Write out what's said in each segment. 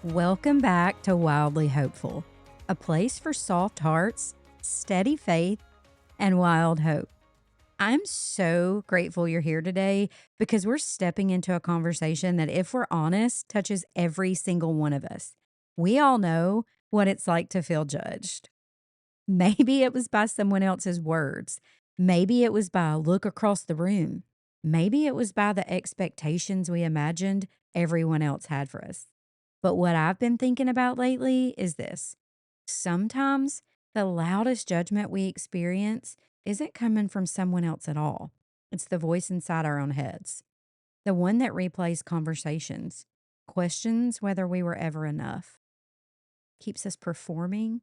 Welcome back to Wildly Hopeful, a place for soft hearts, steady faith, and wild hope. I'm so grateful you're here today because we're stepping into a conversation that, if we're honest, touches every single one of us. We all know what it's like to feel judged. Maybe it was by someone else's words. Maybe it was by a look across the room. Maybe it was by the expectations we imagined everyone else had for us. But what I've been thinking about lately is this. Sometimes the loudest judgment we experience isn't coming from someone else at all. It's the voice inside our own heads, the one that replays conversations, questions whether we were ever enough, keeps us performing,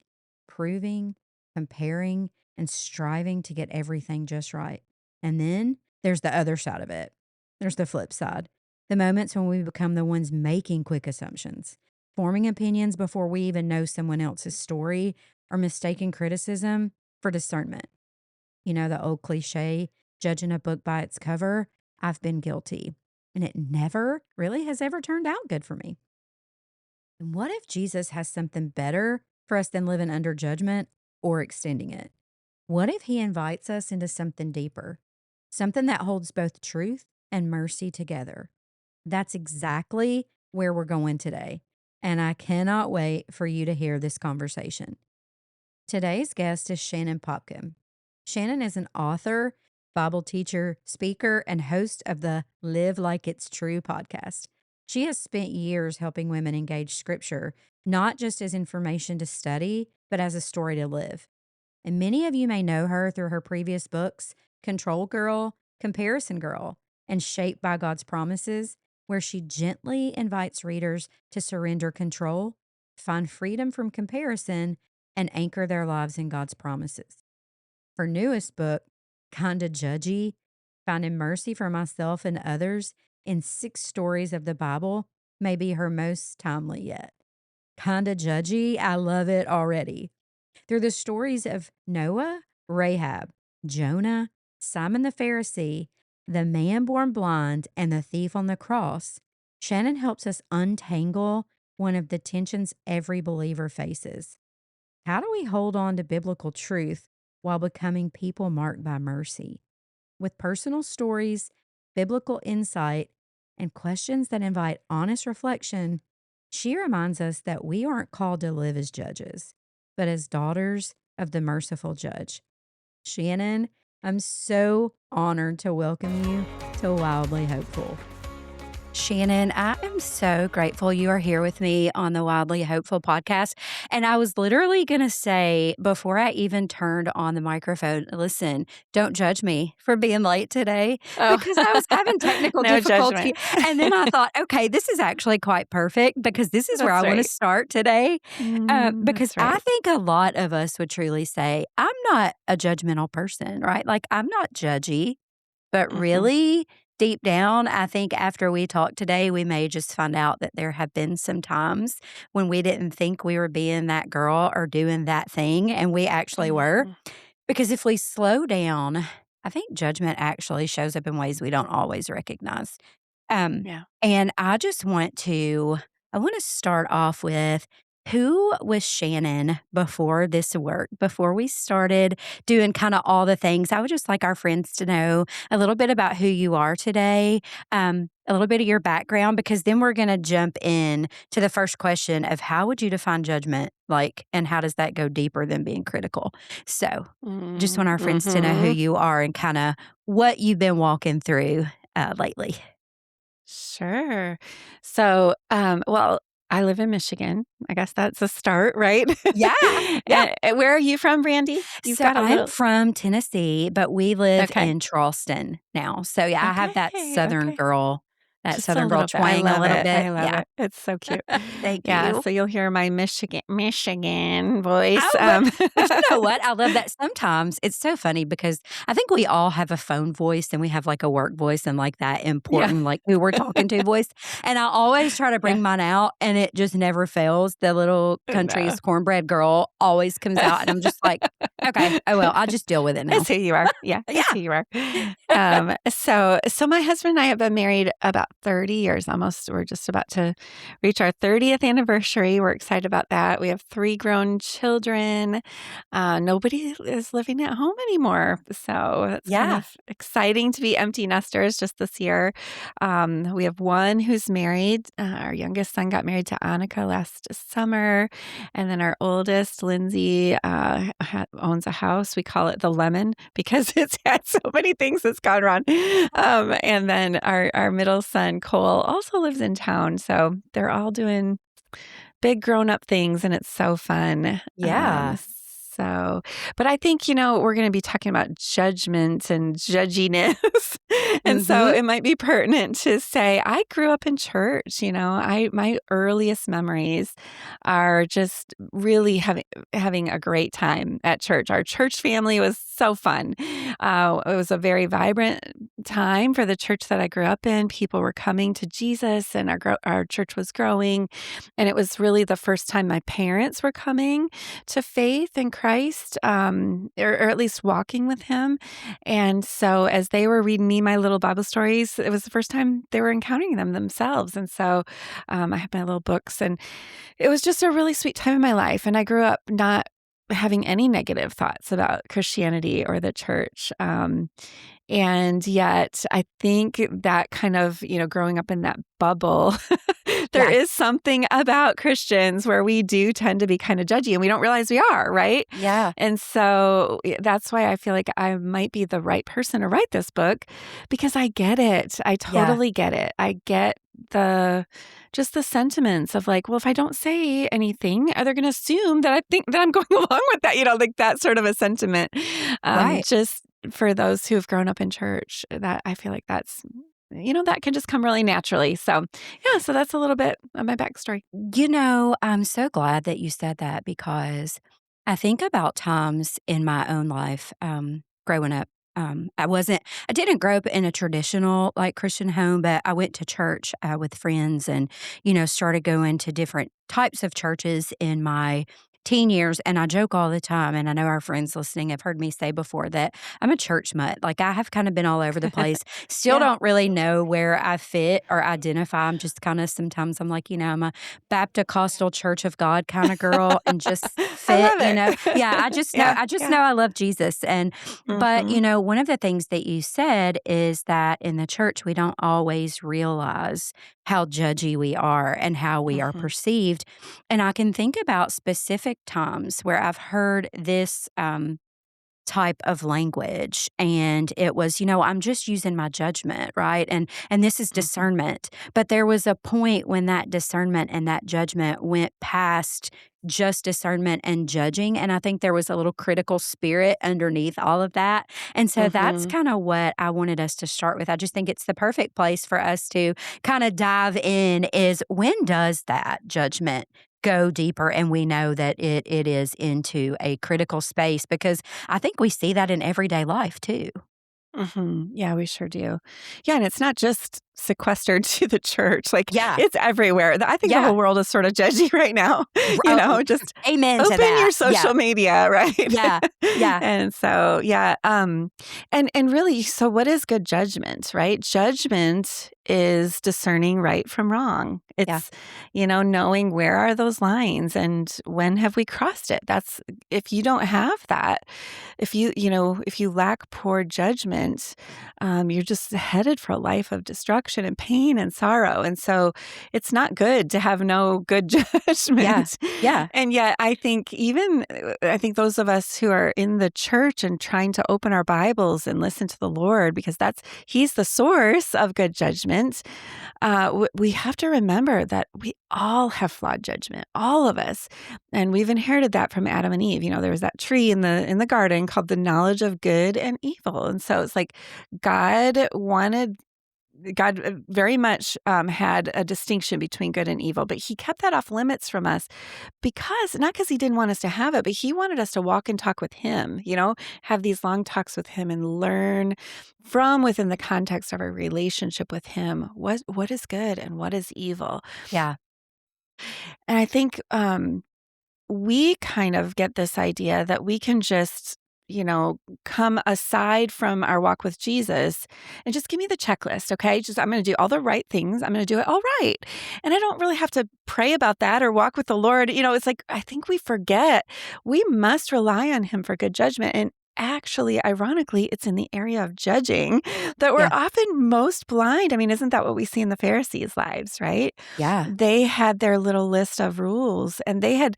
proving, comparing, and striving to get everything just right. And then there's the other side of it. There's the flip side. The moments when we become the ones making quick assumptions, forming opinions before we even know someone else's story, or mistaking criticism for discernment. You know, the old cliche, judging a book by its cover. I've been guilty, and it never really has ever turned out good for me. And what if Jesus has something better for us than living under judgment or extending it? What if he invites us into something deeper, something that holds both truth and mercy together? That's exactly where we're going today, and I cannot wait for you to hear this conversation. Today's guest is Shannon Popkin. Shannon is an author, Bible teacher, speaker, and host of the Live Like It's True podcast. She has spent years helping women engage scripture, not just as information to study, but as a story to live. And many of you may know her through her previous books, Control Girl, Comparison Girl, and Shaped by God's Promises, where she gently invites readers to surrender control, find freedom from comparison, and anchor their lives in God's promises. Her newest book, Kinda Judgy, Finding Mercy for Myself and Others in 6 Stories of the Bible, may be her most timely yet. Kinda Judgy, I love it already. Through the stories of Noah, Rhab, Jonah, Simon the Pharisee, the man born blind, and the thief on the cross, Shannon helps us untangle one of the tensions every believer faces. How do we hold on to biblical truth while becoming people marked by mercy? With personal stories, biblical insight, and questions that invite honest reflection, she reminds us that we aren't called to live as judges, but as daughters of the merciful judge. Shannon, I'm so honored to welcome you to Wildly Hopeful. Shannon, I am so grateful you are here with me on the Wildly Hopeful podcast. And I was literally going to say, before I even turned on the microphone, listen, don't judge me for being late today, because I was having technical No difficulty. judgment. And then I thought, okay, this is actually quite perfect, because this is where I want to start today. Because I think a lot of us would truly say, I'm not a judgmental person, right? Like, I'm not judgy, but really, deep down, I think after we talk today, we may just find out that there have been some times when we didn't think we were being that girl or doing that thing, and we actually were. Because if we slow down, I think judgment actually shows up in ways we don't always recognize. And I want to start off with, who was Shannon before this work, before we started doing kind of all the things? I would just like our friends to know a little bit about who you are today, a little bit of your background, because then we're going to jump in to the first question of, how would you define judgment? And how does that go deeper than being critical? So just want our friends to know who you are and kind of what you've been walking through lately. Sure. So, I live in Michigan. I guess that's a start, right? Yeah. Where are you from, Brandy? I'm from Tennessee, but we live in Charleston now. So I have that Southern girl, Southern girl twang a little bit. I love it. It's so cute. Thank you. So you'll hear my Michigan voice. But you know what? I love that. Sometimes it's so funny because I think we all have a phone voice, and we have like a work voice and like that important, like who we're talking to voice. And I always try to bring mine out, and it just never fails. The little country's cornbread girl always comes out, and I'm just like, okay, oh well, I'll just deal with it now. That's who you are. Yeah, that's who you are. So my husband and I have been married about about 30 years almost. We're just about to reach our 30th anniversary. We're excited about that. We have 3 grown children. Nobody is living at home anymore. So it's kind Yeah. of exciting to be empty nesters just this year. We have one who's married. Our youngest son got married to Annika last summer. And then our oldest, Lindsay, owns a house. We call it the Lemon because it's had so many things that's gone wrong. And then our middle son, Cole, also lives in town. So they're all doing big grown up things, and it's so fun. Yeah. But I think, we're going to be talking about judgment and judginess. And so Mhm. it might be pertinent to say, I grew up in church. My earliest memories are just really having a great time at church. Our church family was so fun. It was a very vibrant time for the church that I grew up in. People were coming to Jesus, and our church was growing. And it was really the first time my parents were coming to faith in Christ, or at least walking with Him. And so as they were reading me my little Bible stories, it was the first time they were encountering them themselves. And so I had my little books, and it was just a really sweet time in my life. And I grew up not having any negative thoughts about Christianity or the church. And yet I think that kind of, growing up in that bubble, there Yeah. is something about Christians where we do tend to be kind of judgy, and we don't realize we are, right? Yeah. And so that's why I feel like I might be the right person to write this book, because I get it. I Yeah. totally get it. I get just the sentiments of like, well, if I don't say anything, are they going to assume that I think that I'm going along with that? Like that sort of a sentiment. Right. Just for those who have grown up in church, that I feel like that's, that can just come really naturally. So, yeah, so that's a little bit of my backstory. I'm so glad that you said that because I think about times in my own life growing up. I didn't grow up in a traditional like Christian home, but I went to church with friends and, started going to different types of churches in my teen years. And I joke all the time. And I know our friends listening have heard me say before that I'm a church mutt. Like I have kind of been all over the place. Still Yeah. don't really know where I fit or identify. I'm just kind of sometimes I'm like, I'm a Baptist Church of God kind of girl and just I fit, love it. Yeah, I just know Yeah. I just Yeah. know I love Jesus. But Hmm. one of the things that you said is that in the church we don't always realize how judgy we are and how we are Hmm. perceived. And I can think about specific times where I've heard this type of language and it was, I'm just using my judgment, right? And this is Hmm. discernment. But there was a point when that discernment and that judgment went past just discernment and judging, and I think there was a little critical spirit underneath all of that. And so that's Hmm. kind of what I wanted us to start with. I just think it's the perfect place for us to kind of dive in is when does that judgment go deeper and we know that it is into a critical space because I think we see that in everyday life too. Hmm. Yeah, we sure do. Yeah, and it's not just sequestered to the church. Like Yeah. it's everywhere. I think the Yeah. whole world is sort of judgy right now. Oh, Just amen to open your that. Yeah. social media, right? Yeah. Yeah. And so, yeah, and really, so what is good judgment, right? Judgment is discerning right from wrong. Yeah. It's, knowing where are those lines and when have we crossed it? That's if you don't have that, if you lack poor judgment, you're just headed for a life of destruction and pain and sorrow. And so it's not good to have no good Yeah. judgment. Yeah. And yet I think those of us who are in the church and trying to open our Bibles and listen to the Lord, because He's the source of good judgment, we have to remember that we all have flawed judgment, all of us. And we've inherited that from Adam and Eve. There was that tree in the garden called the knowledge of good and evil. And so it's like God very much had a distinction between good and evil, but He kept that off limits from us not because He didn't want us to have it, but He wanted us to walk and talk with Him, have these long talks with Him and learn from within the context of our relationship with Him what is good and what is evil. Yeah. And I think we kind of get this idea that we can just come aside from our walk with Jesus and just give me the checklist, okay? Just I'm going to do all the right things. I'm going to do it all right. And I don't really have to pray about that or walk with the Lord. It's like I think we forget we must rely on him for good judgment. And actually, ironically, it's in the area of judging that we're Yeah. often most blind. I mean, isn't that what we see in the Pharisees' lives, right? Yeah. They had their little list of rules and they had,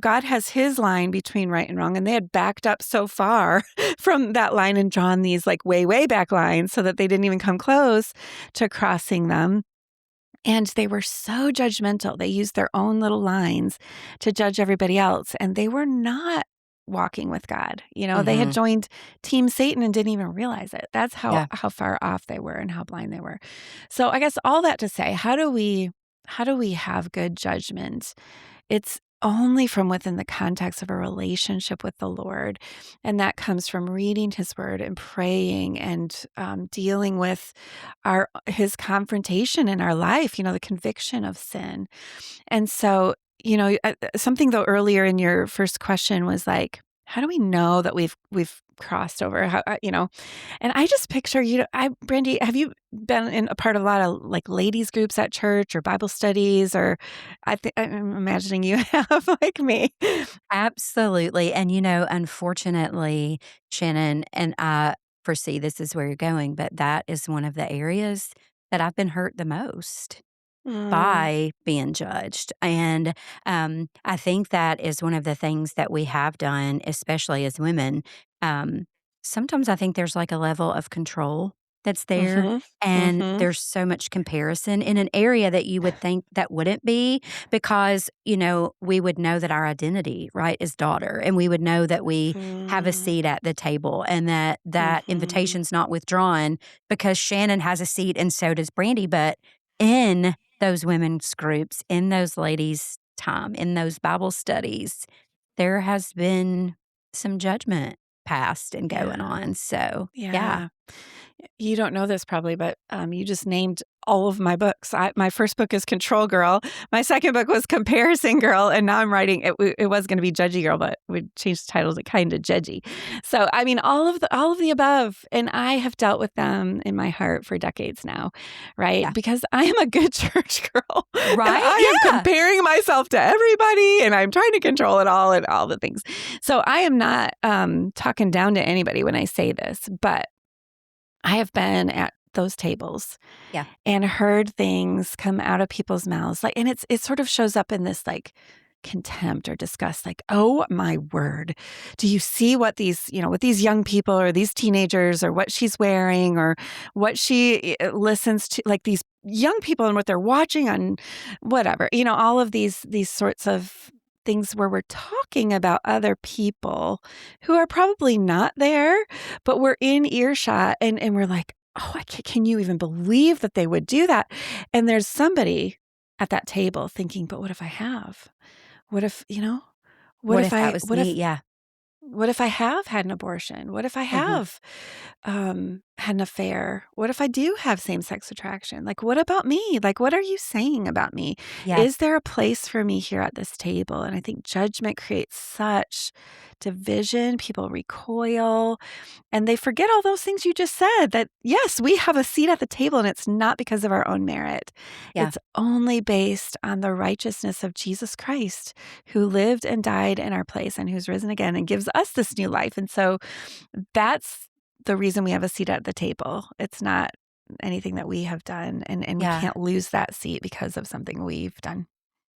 God has his line between right and wrong, and they had backed up so far from that line and drawn these like way, way back lines so that they didn't even come close to crossing them. And they were so judgmental. They used their own little lines to judge everybody else. And they were not walking with God. They had Mhm. joined Team Satan and didn't even realize it. That's how Yeah. far off they were and how blind they were. So I guess all that to say, how do we have good judgment? It's only from within the context of a relationship with the Lord. And that comes from reading his word and praying and dealing with his confrontation in our life, the conviction of sin. And so, something though earlier in your first question was like, how do we know that we've crossed over? And I just picture, Brandy, have you been in a part of a lot of like ladies groups at church or Bible studies, or I'm imagining you have like me. Absolutely. And, unfortunately, Shannon, and I foresee this is where you're going, but that is one of the areas that I've been hurt the most Mm, by being judged. And I think that is one of the things that we have done, especially as women. Um, Sometimes I think there's like a level of control that's there. mhm, And mhm, there's so much comparison in an area that you would think that wouldn't be because, we would know that our identity, right, is daughter. And we would know that we have a mhm, seat at the table and that mhm, invitation's not withdrawn because Shannon has a seat and so does Brandy. But in those women's groups, in those ladies' time, in those Bible studies, there has been some judgment passed and going yeah, on. So, yeah. yeah. You don't know this probably, but you just named all of my books. My first book is Control Girl. My second book was Comparison Girl, and now I'm writing. It was going to be Judgy Girl, but we changed the title to kind of Judgy. So I mean, all of the above, and I have dealt with them in my heart for decades now, right? Yeah. Because I am a good church girl, and Right? I am Yeah. comparing myself to everybody, and I'm trying to control it all and all the things. So I am not talking down to anybody when I say this, but I have been at those tables Yeah. and heard things come out of people's mouths, like, and it sort of shows up in this, like, contempt or disgust, like, "Oh my word. Do you see what these young people or these teenagers or what she's wearing or what she, listens to, like, these young people and what they're watching on whatever." All of these sorts of things where we're talking about other people who are probably not there, but we're in earshot and we're like, "Oh, can you even believe that they would do that?" And there's somebody at that table thinking, "But what if I have? What if, what What if if that I was me? Yeah. what if I have had an abortion? What if I Mhm. have had an affair? What if I do have same sex attraction? Like, what about me? Like, what are you saying about me? Yeah. Is there a place for me here at this table?" And I think judgment creates such division. People recoil and they forget all those things you just said, that yes, we have a seat at the table and it's not because of our own merit. Yeah. It's only based on the righteousness of Jesus Christ, who lived and died in our place and who's risen again and gives us this new life. And so that's the reason we have a seat at the table. It's not anything that we have done, and we Yeah. can't lose that seat because of something we've done.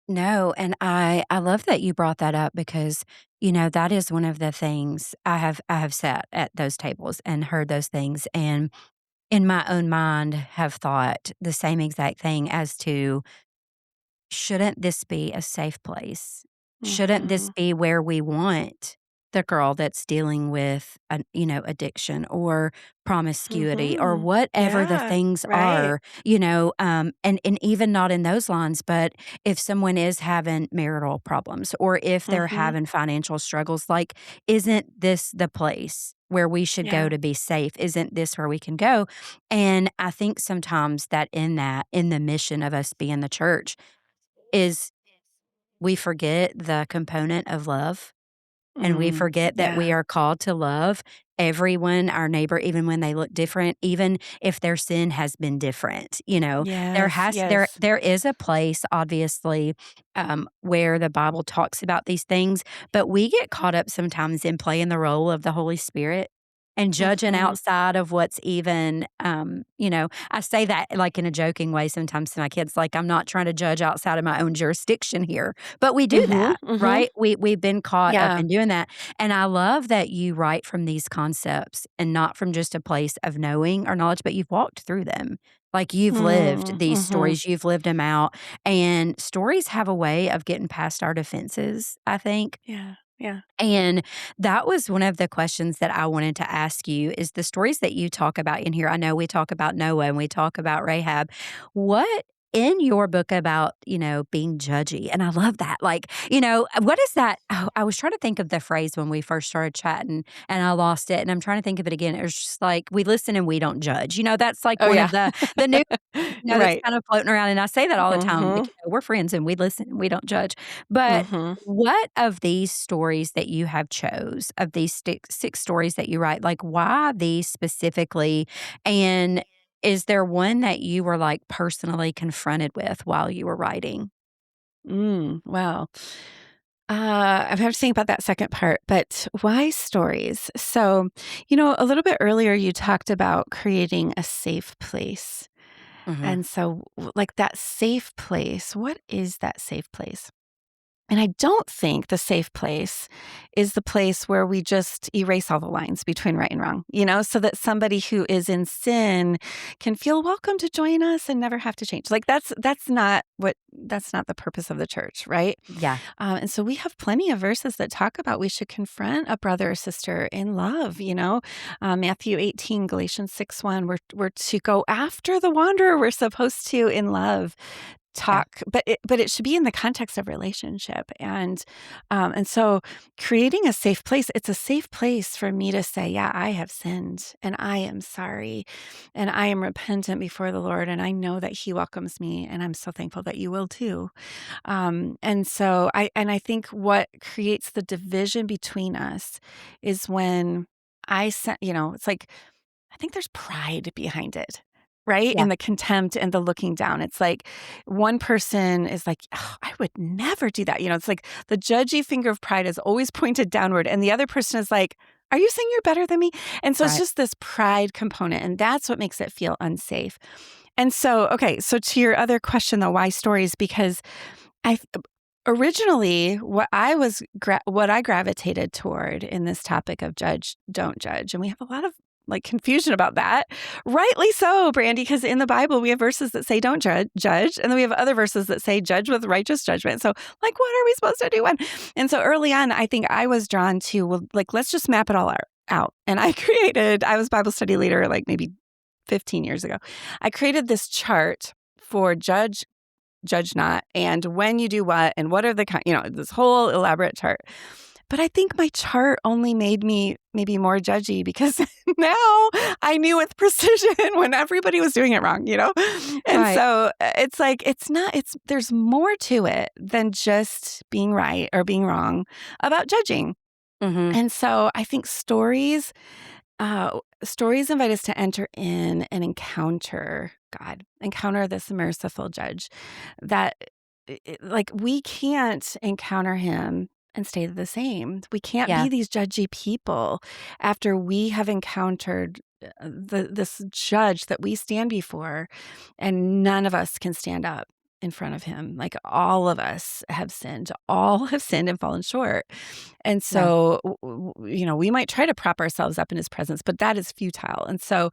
No, and I love that you brought that up because, that is one of the things I have sat at those tables and heard those things and in my own mind have thought the same exact thing as to shouldn't this be a safe place? Shouldn't this Mhm. be where we want the girl that's dealing with addiction or promiscuity or Mhm. whatever the Yeah, things right. are, and even not in those lines, but if someone is having marital problems or if they're Mhm. having financial struggles, like, isn't this the place where we should go Yeah. to be safe? Isn't this where we can go? And I think sometimes that in the mission of us being the church is we forget the component of love and we forget that we Yeah. are called to love everyone, our neighbor, even when they look different, even if their sin has been different. Yes, yes. There is a place, obviously, where the Bible talks about these things, but we get caught up sometimes in playing the role of the Holy Spirit and judging Mhm. outside of what's even, I say that like in a joking way sometimes to my kids, like I'm not trying to judge outside of my own jurisdiction here, but we do Mhm, that, mhm. right? We've been caught up Yeah. in doing that. And I love that you write from these concepts and not from just a place of knowing or knowledge, but you've walked through them. Like you've lived these Mhm. stories, you've lived them out. And stories have a way of getting past our defenses, I think. Yeah, yeah. And that was one of the questions that I wanted to ask you is the stories that you talk about in here. I know we talk about Noah and we talk about Rahab. What in your book about, being judgy? And I love that. Like, what is that? Oh, I was trying to think of the phrase when we first started chatting and I lost it. And I'm trying to think of it again. It was just like we listen and we don't judge. That's like Oh, one yeah. of the new that's Right. kind of floating around. And I say that all the time. Like, Mhm, we're friends and we listen and we don't judge. But mhm. what of these stories that you have chose, of these six stories that you write, like, why these specifically? And is there one that you were, like, personally confronted with while you were writing? Wow. I have to think about that second part, but why stories? So, a little bit earlier, you talked about creating a safe place. Mhm. And so, like that safe place, what is that safe place? And I don't think the safe place is the place where we just erase all the lines between right and wrong, so that somebody who is in sin can feel welcome to join us and never have to change. Like that's not the purpose of the church, right? Yeah. And so we have plenty of verses that talk about we should confront a brother or sister in love, Matthew 18, Galatians 6:1, we're to go after the wanderer. We're supposed to in love Yeah. talk, but it should be in the context of relationship. And so creating a safe place, it's a safe place for me to say, yeah, I have sinned and I am sorry and I am repentant before the Lord and I know that he welcomes me and I'm so thankful that you will too. And I think what creates the division between us is when it's like I think there's pride behind it, right? Yeah. In the contempt and the looking down. It's like one person is like, oh, I would never do that. It's like the judgy finger of pride is always pointed downward. And the other person is like, are you saying you're better than me? And so it's Right. just this pride component. And that's what makes it feel unsafe. And so, okay, so to your other question, though, why stories? Because I originally what I gravitated toward in this topic of judge, don't judge, and we have a lot of like confusion about that. Rightly so, Brandy, because in the Bible we have verses that say don't judge, and then we have other verses that say judge with righteous judgment. So, like, what are we supposed to do when? And so early on, I think I was drawn to, well, like, let's just map it all out. And I was Bible study leader like maybe 15 years ago. I created this chart for judge not, and when you do what, and what are this whole elaborate chart. But I think my chart only made me maybe more judgy because now I knew with precision when everybody was doing it wrong. And Right. so it's like, there's more to it than just being right or being wrong about judging. Mhm. And so I think stories invite us to enter in and encounter God, encounter this merciful judge that, like, we can't encounter him and stay the same. We can't Yeah. be these judgy people after we have encountered this judge that we stand before, and none of us can stand up in front of him. Like all of us have sinned, all have sinned and fallen short. And Yeah. so, we might try to prop ourselves up in his presence, but that is futile. And so,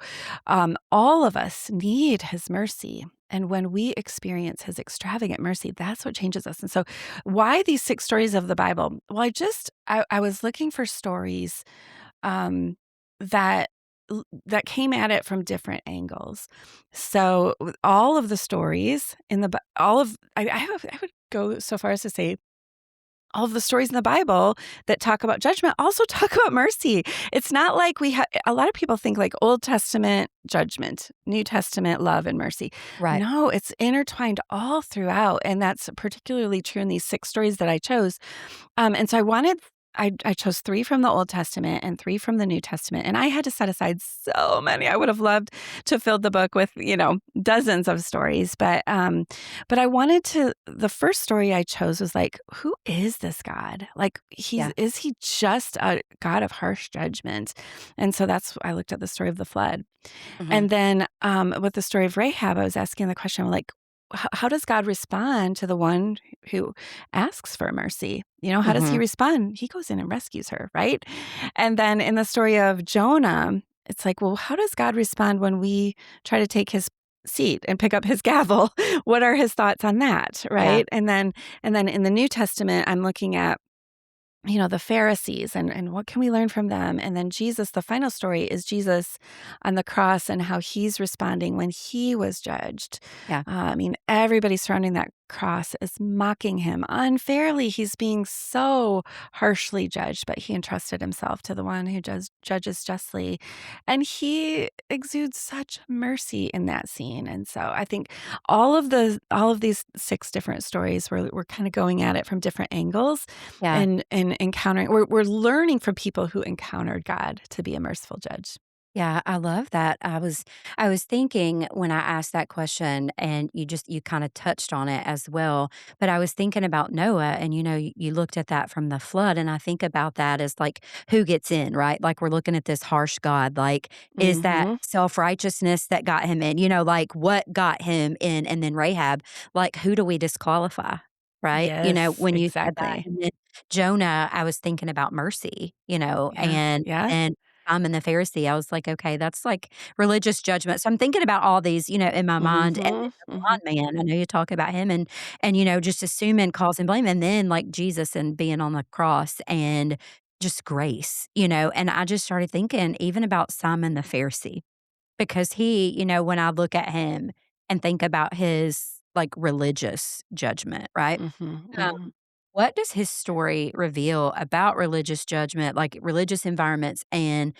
all of us need his mercy. And when we experience his extravagant mercy, that's what changes us. And so, why these six stories of the Bible? Well, I was looking for stories um, that that came at it from different angles. So, all of the stories in the all of I would go so far as to say all of the stories in the Bible that talk about judgment also talk about mercy. It's not like we have a lot of people think like Old Testament judgment, New Testament love and mercy. Right. No, it's intertwined all throughout. And that's particularly true in these six stories that I chose. And so I chose 3 from the Old Testament and 3 from the New Testament, and I had to set aside so many. I would have loved to fill the book with, dozens of stories, but I wanted to the first story I chose was like, who is this God? Like, Yeah. is he just a God of harsh judgment? And so I looked at the story of the flood. Mhm. And then, with the story of Rahab, I was asking the question, like, how does God respond to the one who asks for mercy? How does he Mhm. respond? He goes in and rescues her, right? And then in the story of Jonah, it's like, well, how does God respond when we try to take his seat and pick up his gavel? What are his thoughts on that, Yeah. right? And then in the New Testament, I'm looking at the Pharisees and what can we learn from them? And then Jesus, the final story is Jesus on the cross and how he's responding when he was judged. Yeah. Everybody surrounding that cross is mocking him unfairly. He's being so harshly judged, but he entrusted himself to the one who judges justly. And he exudes such mercy in that scene. And so I think all of these 6 different stories, we're kind of going at it from different angles Yeah. and encountering we're learning from people who encountered God to be a merciful judge. Yeah, I love that. I was thinking when I asked that question and you kind of touched on it as well, but I was thinking about Noah and you looked at that from the flood and I think about that as like who gets in, right? Like we're looking at this harsh God, like is that Mhm. self-righteousness that got him in? Like what got him in and then Rahab, like who do we disqualify? Right? Yes, When you said that. exactly. And then Jonah, I was thinking about mercy, Yeah, yeah. and I'm in the Pharisee, I was like, "Okay, that's like religious judgment." So I'm thinking about all these, in my mind, and then Mhm, the mhm, blind man, I know you talk about him and just assuming cause and blame, and then, like, Jesus and being on the cross and just grace, and I just started thinking even about Simon the Pharisee because he, when I look at him and think about his, like, religious judgment, right? mhm, Um, mhm, what does his story reveal about religious judgment, like religious environments and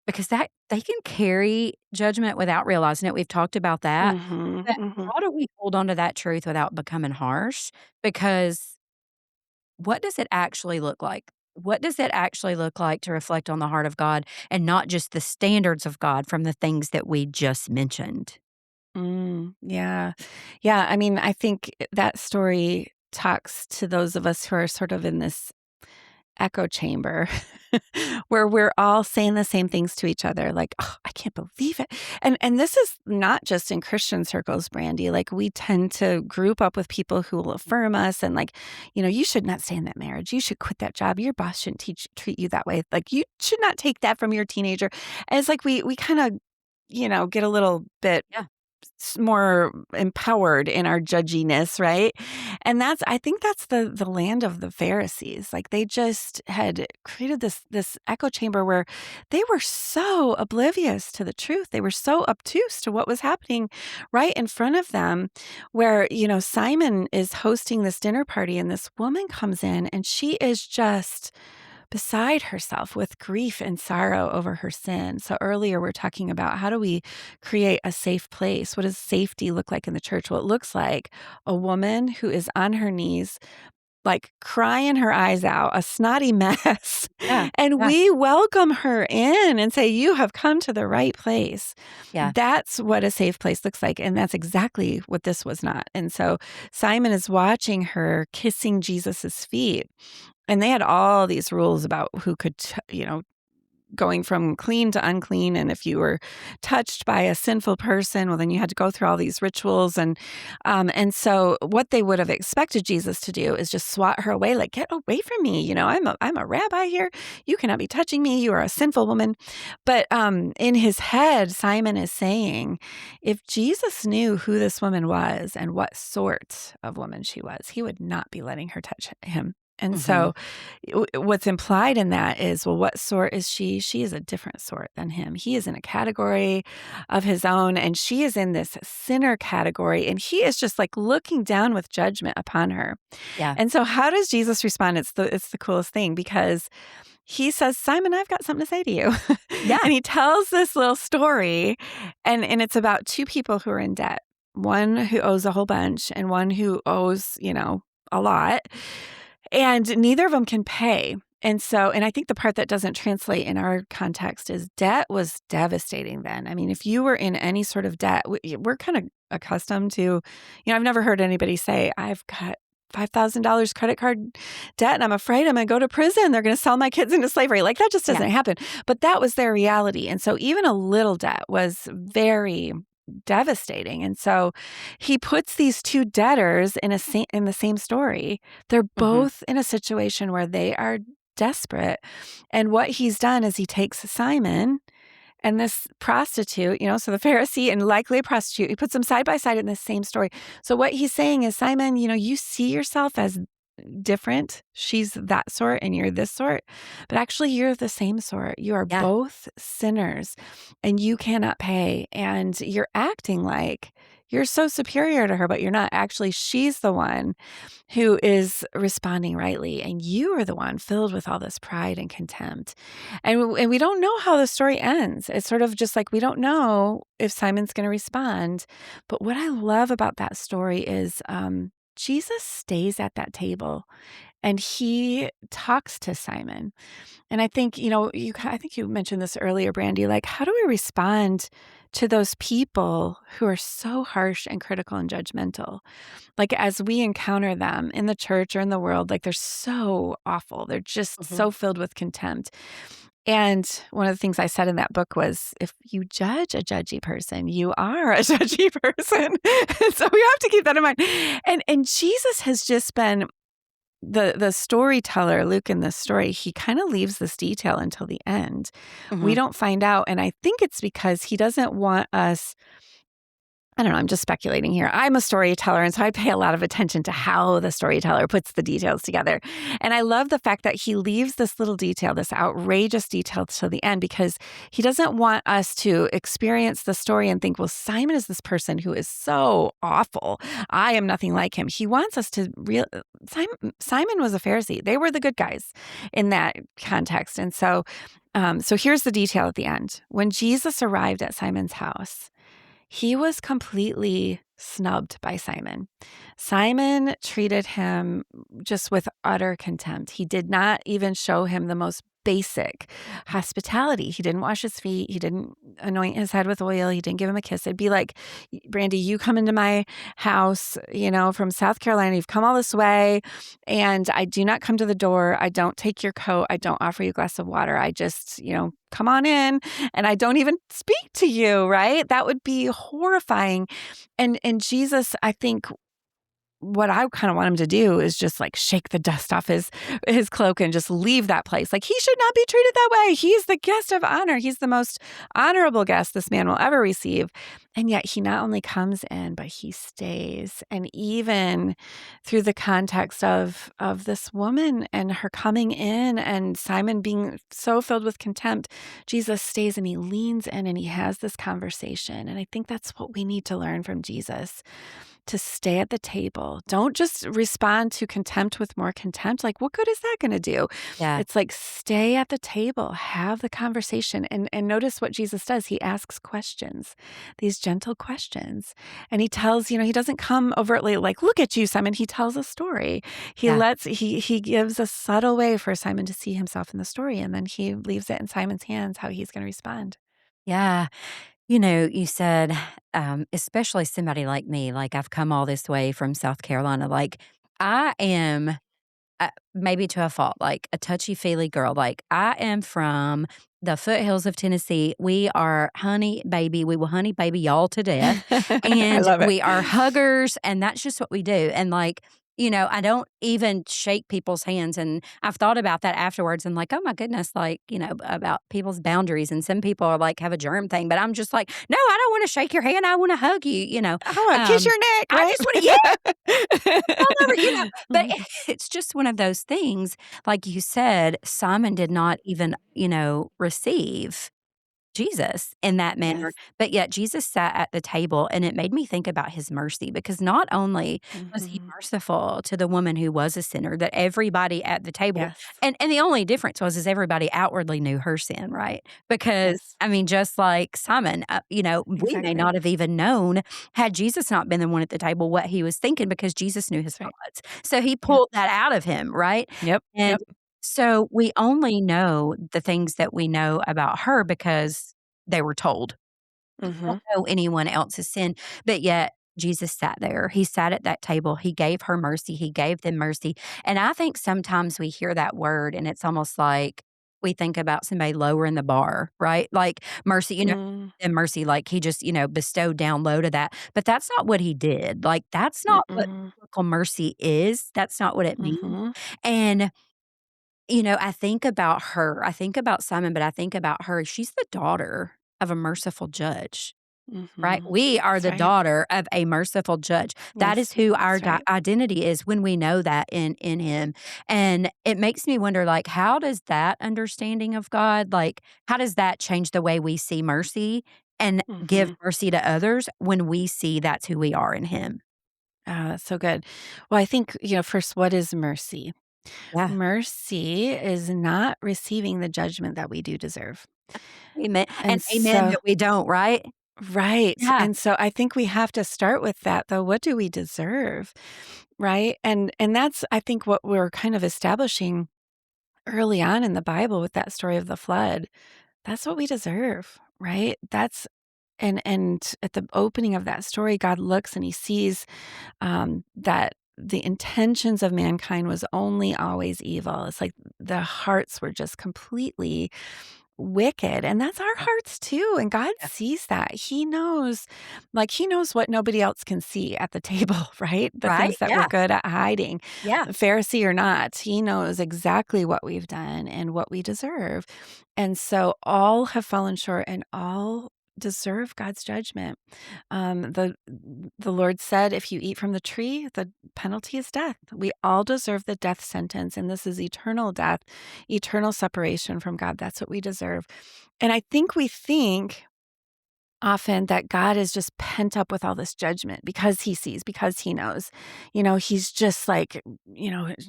because that they can carry judgment without realizing it, we've talked about that, mhm, but mhm, how do we hold on to that truth without becoming harsh? Because what does it actually look like? What does it actually look like to reflect on the heart of God and not just the standards of God from the things that we just mentioned? yeah. Yeah, I think that story talks to those of us who are sort of in this echo chamber where we're all saying the same things to each other like, "Oh, I can't believe it." And this is not just in Christian circles, Brandy. Like we tend to group up with people who will affirm us and like, you should not stay in that marriage. You should quit that job. Your boss shouldn't treat you that way. Like you should not take that from your teenager. And it's like we kind of, get a little bit Yeah, more empowered in our judginess, right? And I think that's the land of the Pharisees. Like they just had created this echo chamber where they were so oblivious to the truth. They were so obtuse to what was happening right in front of them. Where, Simon is hosting this dinner party and this woman comes in and she is just beside herself with grief and sorrow over her sin. So earlier we're talking about how do we create a safe place? What does safety look like in the church? Well, it looks like a woman who is on her knees, like crying her eyes out, a snotty mess. yeah, And yeah, we welcome her in and say, "You have come to the right place." yeah. That's what a safe place looks like. And that's exactly what this was not. And so Simon is watching her kissing Jesus's feet. And they had all these rules about who could, going from clean to unclean. And if you were touched by a sinful person, well, then you had to go through all these rituals. And so what they would have expected Jesus to do is just swat her away, like, "Get away from me. I'm a rabbi here. You cannot be touching me. You are a sinful woman." But in his head, Simon is saying, if Jesus knew who this woman was and what sort of woman she was, he would not be letting her touch him. And Mhm. so what's implied in that is, well, what sort is she? She is a different sort than him. He is in a category of his own, and she is in this sinner category, and he is just like looking down with judgment upon her. Yeah, And so how does Jesus respond? It's the coolest thing because he says, "Simon, I've got something to say to you." yeah, And he tells this little story, and it's about 2 people who are in debt. One who owes a whole bunch and one who owes, a lot. And neither of them can pay. And I think the part that doesn't translate in our context is debt was devastating then. I mean, if you were in any sort of debt, we're kind of accustomed to, I've never heard anybody say, I've got $5,000 credit card debt and I'm afraid I'm going to go to prison. They're going to sell my kids into slavery. Like that just Yeah. doesn't happen. But that was their reality. And so even a little debt was very devastating. And so he puts these two debtors in the same story. They're Mhm. both in a situation where they are desperate. And what he's done is he takes Simon and this prostitute, so the Pharisee and likely a prostitute, he puts them side by side in the same story. So what he's saying is, Simon, you see yourself as different. She's that sort and you're this sort, but actually you're the same sort. You are Yeah. both sinners and you cannot pay. And you're acting like you're so superior to her, but you're not. Actually, she's the one who is responding rightly. And you are the one filled with all this pride and contempt. And we don't know how the story ends. It's sort of just like we don't know if Simon's going to respond. But what I love about that story is Jesus stays at that table and he talks to Simon. And I think, I think you mentioned this earlier, Brandy, like, how do we respond to those people who are so harsh and critical and judgmental? Like, as we encounter them in the church or in the world, like, they're so awful. They're just Mhm. so filled with contempt. And one of the things I said in that book was, if you judge a judgy person, you are a judgy person. So we have to keep that in mind. And Jesus has just been the storyteller. Luke in this story, he kind of leaves this detail until the end. We Mhm. don't find out. And I think it's because he doesn't want us. I don't know, I'm just speculating here. I'm a storyteller, and so I pay a lot of attention to how the storyteller puts the details together. And I love the fact that he leaves this little detail, this outrageous detail till the end, because he doesn't want us to experience the story and think, well, Simon is this person who is so awful. I am nothing like him. He wants us to Simon was a Pharisee. They were the good guys in that context. And so here's the detail at the end. When Jesus arrived at Simon's house, he was completely snubbed by Simon. Simon treated him just with utter contempt. He did not even show him the most basic hospitality. He didn't wash his feet. He didn't anoint his head with oil. He didn't give him a kiss. It'd be like, Brandy, you come into my house, from South Carolina. You've come all this way, and I do not come to the door. I don't take your coat. I don't offer you a glass of water. I just, come on in, and I don't even speak to you, right? That would be horrifying. And Jesus, I think what I kind of want him to do is just like shake the dust off his cloak and just leave that place. Like, he should not be treated that way. He's the guest of honor. He's the most honorable guest this man will ever receive. And yet he not only comes in, but he stays. And even through the context of this woman and her coming in and Simon being so filled with contempt, Jesus stays and he leans in and he has this conversation. And I think that's what we need to learn from Jesus. To stay at the table. Don't just respond to contempt with more contempt. Like, what good is that going to do? Yeah. It's like, stay at the table, have the conversation. And notice what Jesus does. He asks questions, these gentle questions. And he tells, he doesn't come overtly like, look at you, Simon. He tells a story. Yeah. He gives a subtle way for Simon to see himself in the story. And then he leaves it in Simon's hands how he's going to respond. Yeah. You said, especially somebody like me, like I've come all this way from South Carolina. Like I am, maybe to a fault, like a touchy feely girl. Like I am from the foothills of Tennessee. We are honey baby. We will honey baby y'all to death. I And love it. we are huggers. And that's just what we do. And like, I don't even shake people's hands. And I've thought about that afterwards and like, oh my goodness, like, about people's boundaries. And some people are like, have a germ thing, but I'm just like, no, I don't want to shake your hand. I want to hug you. I want to kiss your neck, I right? just want to, yeah, all over, but Mhm. it's just one of those things. Like you said, Simon did not even, receive Jesus in that manner, Yes. but yet Jesus sat at the table, and it made me think about his mercy because not only was he Mhm. merciful to the woman who was a sinner, that everybody at the table, Yes. and the only difference was is everybody outwardly knew her sin, right? Because Yes. I mean, just like Simon, we may Exactly. not have even known had Jesus not been the one at the table what he was thinking because Jesus knew his That's right. thoughts. So he Yep. pulled that out of him, right? Yep. And Yep. So we only know the things that we know about her because they were told. We Mhm. don't know anyone else's sin, but yet Jesus sat there. He sat at that table. He gave her mercy. He gave them mercy. And I think sometimes we hear that word and it's almost like we think about somebody lowering the bar, right? Like mercy, Mm. and mercy, like he just, bestowed down low to that. But that's not what he did. Like that's not what Mm-mm. biblical mercy is. That's not what it means. Mhm. And I think about her. I think about Simon, but I think about her. She's the daughter of a merciful judge, right? Mhm. We are That's the right. daughter of a merciful judge. That is Yes, who our that's right. identity is when we know that in him. And it makes me wonder, like, how does that understanding of God, like, how does that change the way we see mercy and give Mhm. mercy to others when we see that's who we are in him? Ah, that's so good. Well, I think, first, what is mercy? Yeah. Mercy is not receiving the judgment that we do deserve. Amen. And And amen so that we don't, right? right, Yeah. and so I think we have to start with that, though. What do we deserve, right? And that's, I think, what we're kind of establishing early on in the Bible with that story of the flood. That's what we deserve, right? That's and at the opening of that story, God looks and he sees that the intentions of mankind was only always evil. It's like the hearts were just completely wicked, and that's our Yeah. hearts too, and God Yeah. sees that. He knows, like, he knows what nobody else can see at the table, right? The Right? things that we're Yeah. good at hiding, Yeah. Pharisee or not, he knows exactly what we've done and what we deserve. And so all have fallen short and all deserve God's judgment. The Lord said, if you eat from the tree, the penalty is death. We all deserve the death sentence, and this is eternal death, eternal separation from God. That's what we deserve. And I think we think often that God is just pent up with all this judgment because he sees, because he knows. He's just like,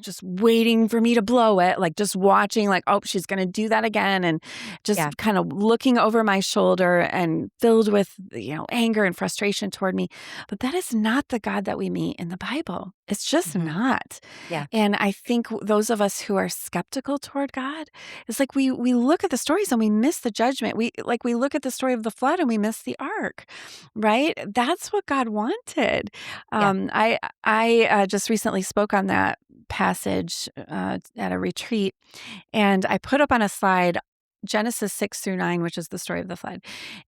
just waiting for me to blow it, like just watching, like, oh, she's going to do that again. And Yeah. just kind of looking over my shoulder and filled with, anger and frustration toward me. But that is not the God that we meet in the Bible. It's just Mhm. not. Yeah. And I think those of us who are skeptical toward God, it's like we look at the stories and we miss the judgment. We look at the story of the flood and we miss the ark, right? That's what God wanted. Yeah. I just recently spoke on that passage at a retreat, and I put up on a slide Genesis 6 through 9, which is the story of the flood.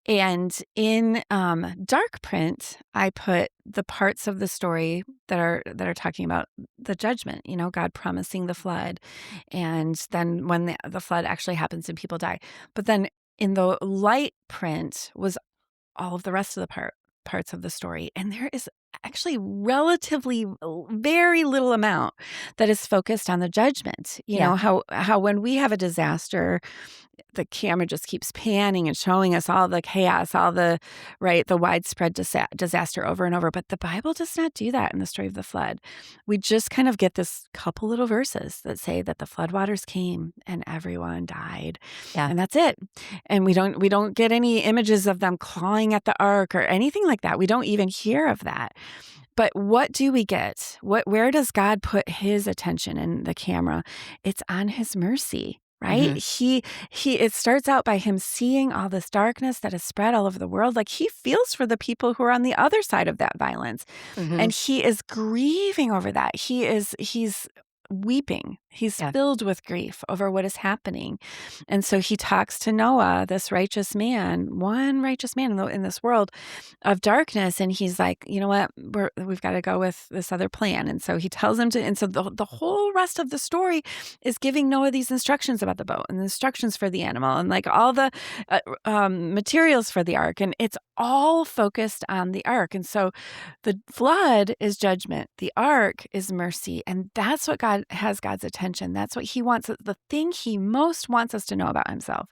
And in dark print, I put the parts of the story that are talking about the judgment. God promising the flood, and then when the flood actually happens and people die. But then in the light print was all of the rest of the parts of the story, and there is actually relatively very little amount that is focused on the judgment. Yeah. How when we have a disaster, the camera just keeps panning and showing us all the chaos, all the widespread disaster over and over. But the Bible does not do that in the story of the flood. We just kind of get this couple little verses that say that the floodwaters came and everyone died, Yeah. and that's it. And we don't get any images of them clawing at the ark or anything like that. We don't even hear of that. But what do we get? Where does God put his attention in the camera? It's on his mercy, right? Mhm. He it starts out by him seeing all this darkness that is spread all over the world. Like, he feels for the people who are on the other side of that violence. Mhm. And he is grieving over that. He's weeping. He's Yeah. filled with grief over what is happening. And so he talks to Noah, this righteous man, one righteous man in this world of darkness. And he's like, you know what? We've got to go with this other plan. And so he tells him to, and so the whole rest of the story is giving Noah these instructions about the boat and the instructions for the animal and like all the materials for the ark. And it's all focused on the ark. And so the flood is judgment. The ark is mercy. And that's what God has God's attention. That's what he wants. The thing he most wants us to know about himself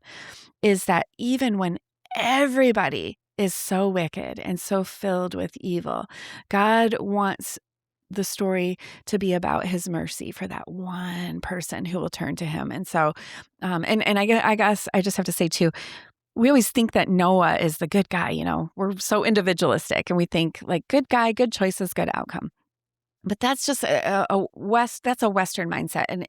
is that even when everybody is so wicked and so filled with evil, God wants the story to be about his mercy for that one person who will turn to him. And so, I guess I just have to say too, we always think that Noah is the good guy. We're so individualistic and we think like good guy, good choices, good outcome. But that's just that's a Western mindset, and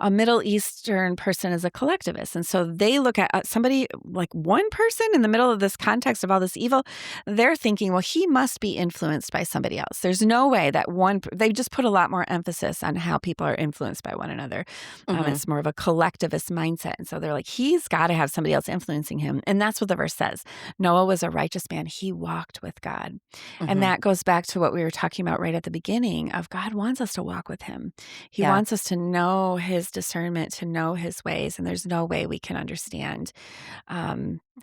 a Middle Eastern person is a collectivist, and so they look at somebody like one person in the middle of this context of all this evil. They're thinking, well, he must be influenced by somebody else. There's no way that they just put a lot more emphasis on how people are influenced by one another. Mhm. It's more of a collectivist mindset, and so they're like, he's got to have somebody else influencing him, and that's what the verse says. Noah was a righteous man; he walked with God. And Mhm. that goes back to what we were talking about right at the beginning of God wants us to walk with him. He Yeah. wants us to know his discernment, to know his ways. And there's no way we can understand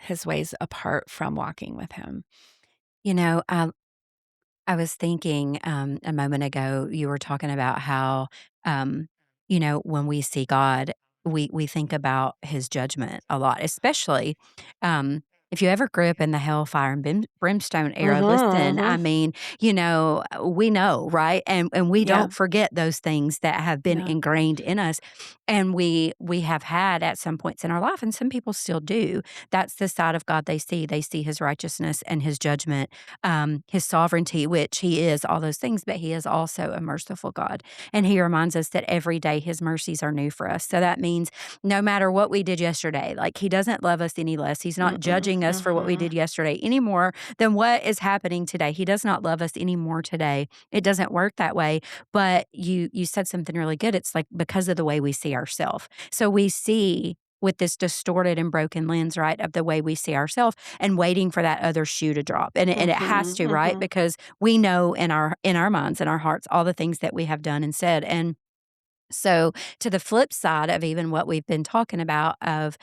his ways apart from walking with him. You know, I was thinking a moment ago, you were talking about how, um, when we see God, we think about his judgment a lot, especially um, if you ever grew up in the hellfire and brimstone era. Listen, I Mm-hmm. mean, we know, right? And we Yeah. don't forget those things that have been Yeah. ingrained in us. And we have had at some points in our life, and some people still do. That's the side of God they see. They see his righteousness and his judgment, his sovereignty, which he is all those things, but he is also a merciful God. And he reminds us that every day his mercies are new for us. So that means no matter what we did yesterday, like he doesn't love us any less. He's not Mm-mm. judging us for what we Mm-hmm. did yesterday any more than what is happening today. He does not love us any more today. It doesn't work that way. But you said something really good. It's like because of the way we see ourselves. So we see with this distorted and broken lens, right, of the way we see ourselves and waiting for that other shoe to drop. And it has Mm-hmm. to, right? Mm-hmm. Because we know in our minds and our hearts all the things that we have done and said. And so, to the flip side of even what we've been talking about of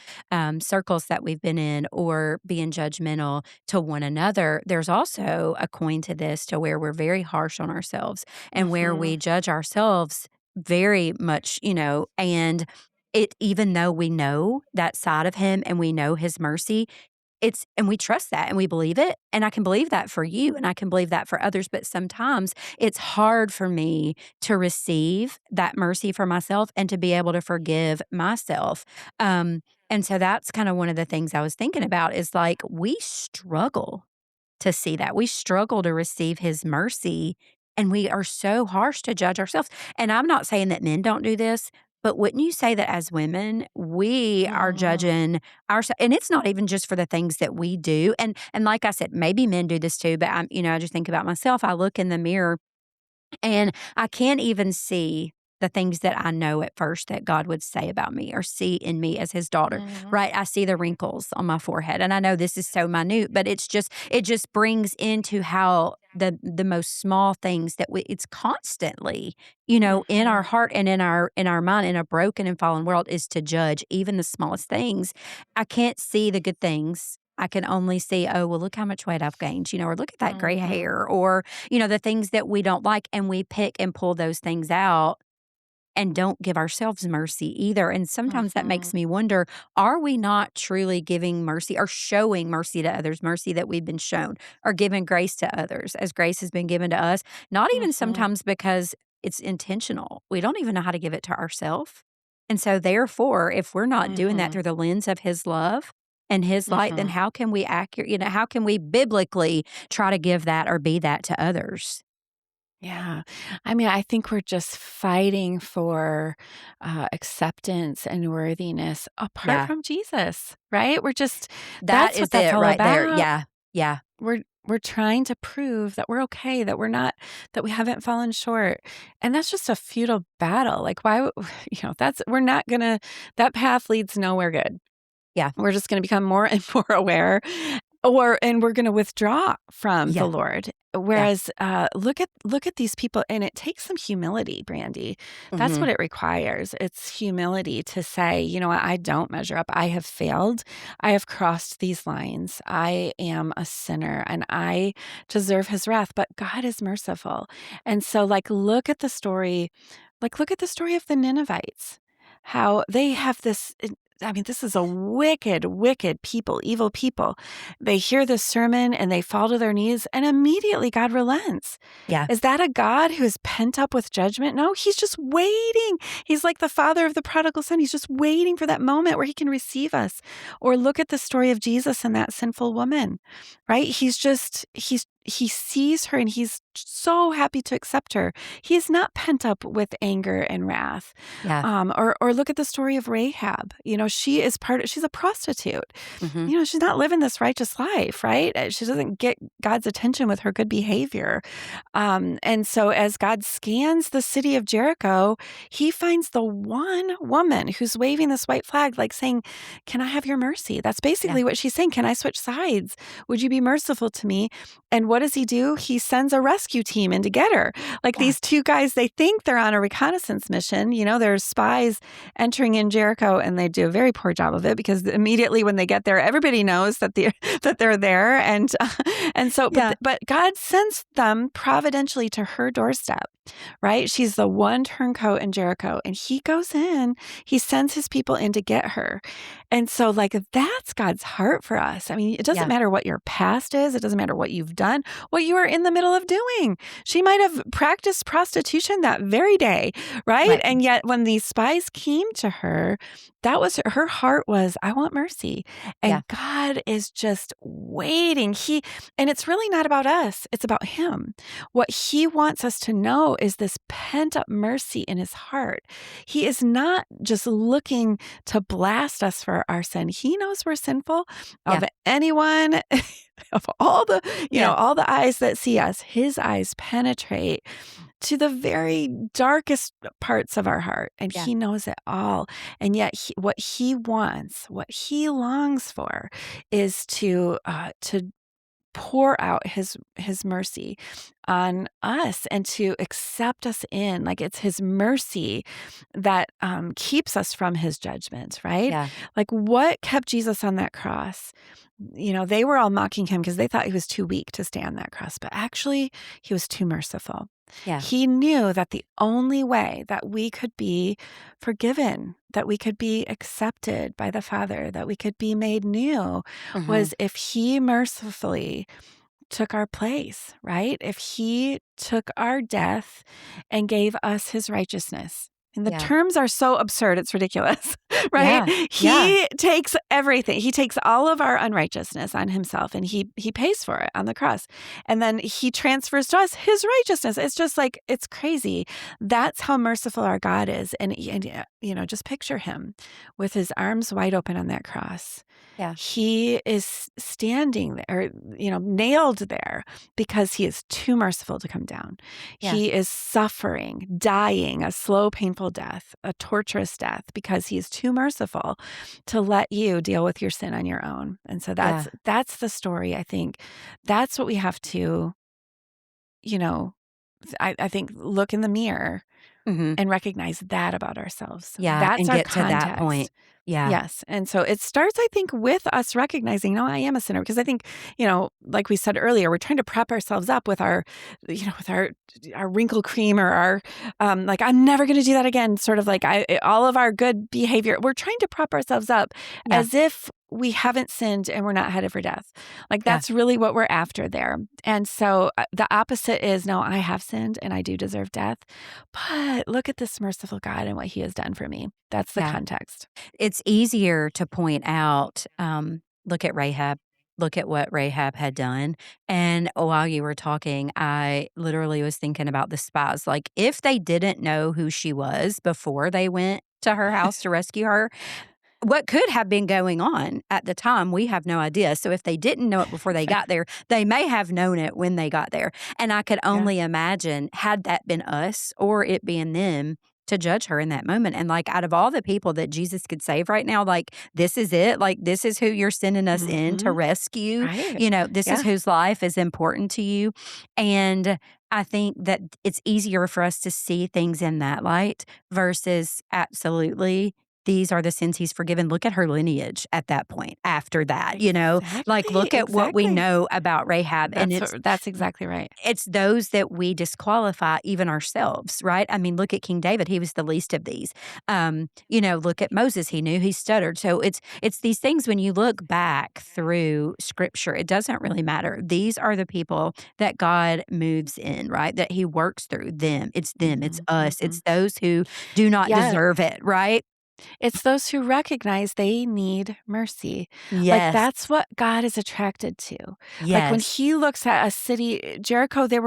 circles that we've been in or being judgmental to one another, there's also a coin to this to where we're very harsh on ourselves and where Mm-hmm. we judge ourselves very much, and even though we know that side of him and we know his mercy, and we trust that and we believe it, and I can believe that for you, and I can believe that for others, but sometimes it's hard for me to receive that mercy for myself and to be able to forgive myself, and so that's kinda one of the things I was thinking about is, like, we struggle to see that. We struggle to receive his mercy, and we are so harsh to judge ourselves. And I'm not saying that men don't do this, but wouldn't you say that as women, we are Mm-hmm. judging ourselves? And it's not even just for the things that we do. And like I said, maybe men do this too, but I just think about myself. I look in the mirror and I can't even see the things that I know at first that God would say about me or see in me as his daughter, Mm-hmm. right? I see the wrinkles on my forehead. And I know this is so minute, but it just brings into how the most small things that it's constantly, in our Mm-hmm. heart and in our mind in a broken and fallen world is to judge even the smallest things. I can't see the good things. I can only see, oh, well, look how much weight I've gained, or look at that gray Mm-hmm. hair, or the things that we don't like, and we pick and pull those things out and don't give ourselves mercy either. And sometimes that Mm-hmm. makes me wonder, are we not truly giving mercy or showing mercy to others, mercy that we've been shown, or giving grace to others as grace has been given to us? Not even Mm-hmm. sometimes because it's intentional. We don't even know how to give it to ourselves. And so, therefore, if we're not doing that Mm-hmm. through the lens of his love and his light, then Mm-hmm. how can we how can we biblically try to give that or be that to others? Yeah. I mean, I think we're just fighting for acceptance and worthiness apart Yeah. from Jesus, right? That that's is what that's it all right there. about. Yeah. Yeah. We're trying to prove that we're okay, that we're not, that we haven't fallen short. And that's just a futile battle. Like, why, we're not gonna, that path leads nowhere good. Yeah. We're just gonna become more and more aware, and we're gonna withdraw from the Yeah. Lord. Yeah. Whereas, look at these people, and it takes some humility, Brandy. That's Mhm. what it requires. It's humility to say, you know what, I don't measure up. I have failed. I have crossed these lines. I am a sinner, and I deserve his wrath, but God is merciful. And so, look at the story of the Ninevites, how they have this. I mean, this is a wicked, wicked people, evil people. They hear this sermon and they fall to their knees, and immediately God relents. Yeah. Is that a God who is pent up with judgment? No, he's just waiting. He's like the father of the prodigal son. He's just waiting for that moment where he can receive us. Or look at the story of Jesus and that sinful woman, right? He's he sees her and he's so happy to accept her. He is not pent up with anger and wrath. Yeah. Or look at the story of Rahab. She's a prostitute. Hmm. She's not living this righteous life, right? She doesn't get God's attention with her good behavior. And so as God scans the city of Jericho, he finds the one woman who's waving this white flag, like saying, "Can I have your mercy?" That's Yeah. basically what she's saying. Can I switch sides? Would you be merciful to me? And what does he do? He sends a rescue team in to get her. Like Yeah. these two guys, they think they're on a reconnaissance mission. There's spies entering in Jericho, and they do a very poor job of it because immediately when they get there, everybody knows that they're there. And so, Yeah. but God sends them providentially to her doorstep. Right? She's the one turncoat in Jericho, and he goes in, he sends his people in to get her. And so, like, that's God's heart for us. I mean, it doesn't Yeah. matter what your past is, it doesn't matter what you've done, what you are in the middle of doing. She might have practiced prostitution that very day, right? Right. And yet, when these spies came to her, that was her heart was, I want mercy. Yeah. And God is just waiting. And it's really not about us, it's about him. What he wants us to know is this pent up mercy in his heart. He is not just looking to blast us for our sin. He knows we're sinful. Yeah. Of anyone, of all the, Yeah. all the eyes that see us, his eyes penetrate to the very darkest parts of our heart. And Yeah. he knows it all. And yet what he wants, what he longs for is to pour out his mercy on us and to accept us in. Like it's his mercy that keeps us from his judgment, right? Yeah. Like what kept Jesus on that cross? They were all mocking him because they thought he was too weak to stay on that cross, but actually he was too merciful. Yeah. He knew that the only way that we could be forgiven, that we could be accepted by the Father, that we could be made new Mhm. was if he mercifully took our place, right? If he took our death and gave us his righteousness. And the Yeah. terms are so absurd, it's ridiculous, right? Yeah. Yeah. He takes everything. He takes all of our unrighteousness on himself and he pays for it on the cross. And then he transfers to us his righteousness. It's just like, it's crazy. That's how merciful our God is. And just picture him with his arms wide open on that cross. Yeah. He is standing there, nailed there because he is too merciful to come down. Yeah. He is suffering, dying, a slow, painful death, a torturous death because he is too merciful to let you deal with your sin on your own. And so that's the story. I think that's what we have to, I think look in the mirror Mhm. and recognize that about ourselves. Yeah, That's and our get to that point. context. Yeah. Yes. And so it starts, I think, with us recognizing, no, I am a sinner. Because I think, like we said earlier, we're trying to prop ourselves up with our wrinkle cream or our, like, I'm never going to do that again. Sort of like all of our good behavior. We're trying to prop ourselves up Yeah. as if we haven't sinned and we're not headed for death. Like Yeah. that's really what we're after there. And so the opposite is, no, I have sinned and I do deserve death. But look at this merciful God and what he has done for me. That's the Yeah. context. It's easier to point out, look at Rahab. Look at what Rahab had done. And while you were talking, I literally was thinking about the spies. Like, if they didn't know who she was before they went to her house to rescue her, what could have been going on at the time, we have no idea. So if they didn't know it before they got there, they may have known it when they got there. And I could only imagine, had that been us or it being them, to judge her in that moment. And like, out of all the people that Jesus could save right now, like, this is it. Like, this is who you're sending us in to Mhm. rescue. Right. This is whose life is important to you. And I think that it's easier for us to see things in that light versus absolutely, these are the sins he's forgiven. Look at her lineage at that point after that, like, look at what we Exactly. know about Rahab. And That's exactly right. it's those that we disqualify even ourselves, right? I mean, look at King David. He was the least of these. Look at Moses. He knew he stuttered. So it's these things when you look back through scripture, it doesn't really matter. These are the people that God moves in, right? That he works through them. It's them. It's Mhm, us. mhm. It's those who do not Yeah. deserve it, right? It's those who recognize they need mercy. Like, Yes. that's what God is attracted to. Like, when Yes. he looks at a city, Jericho, they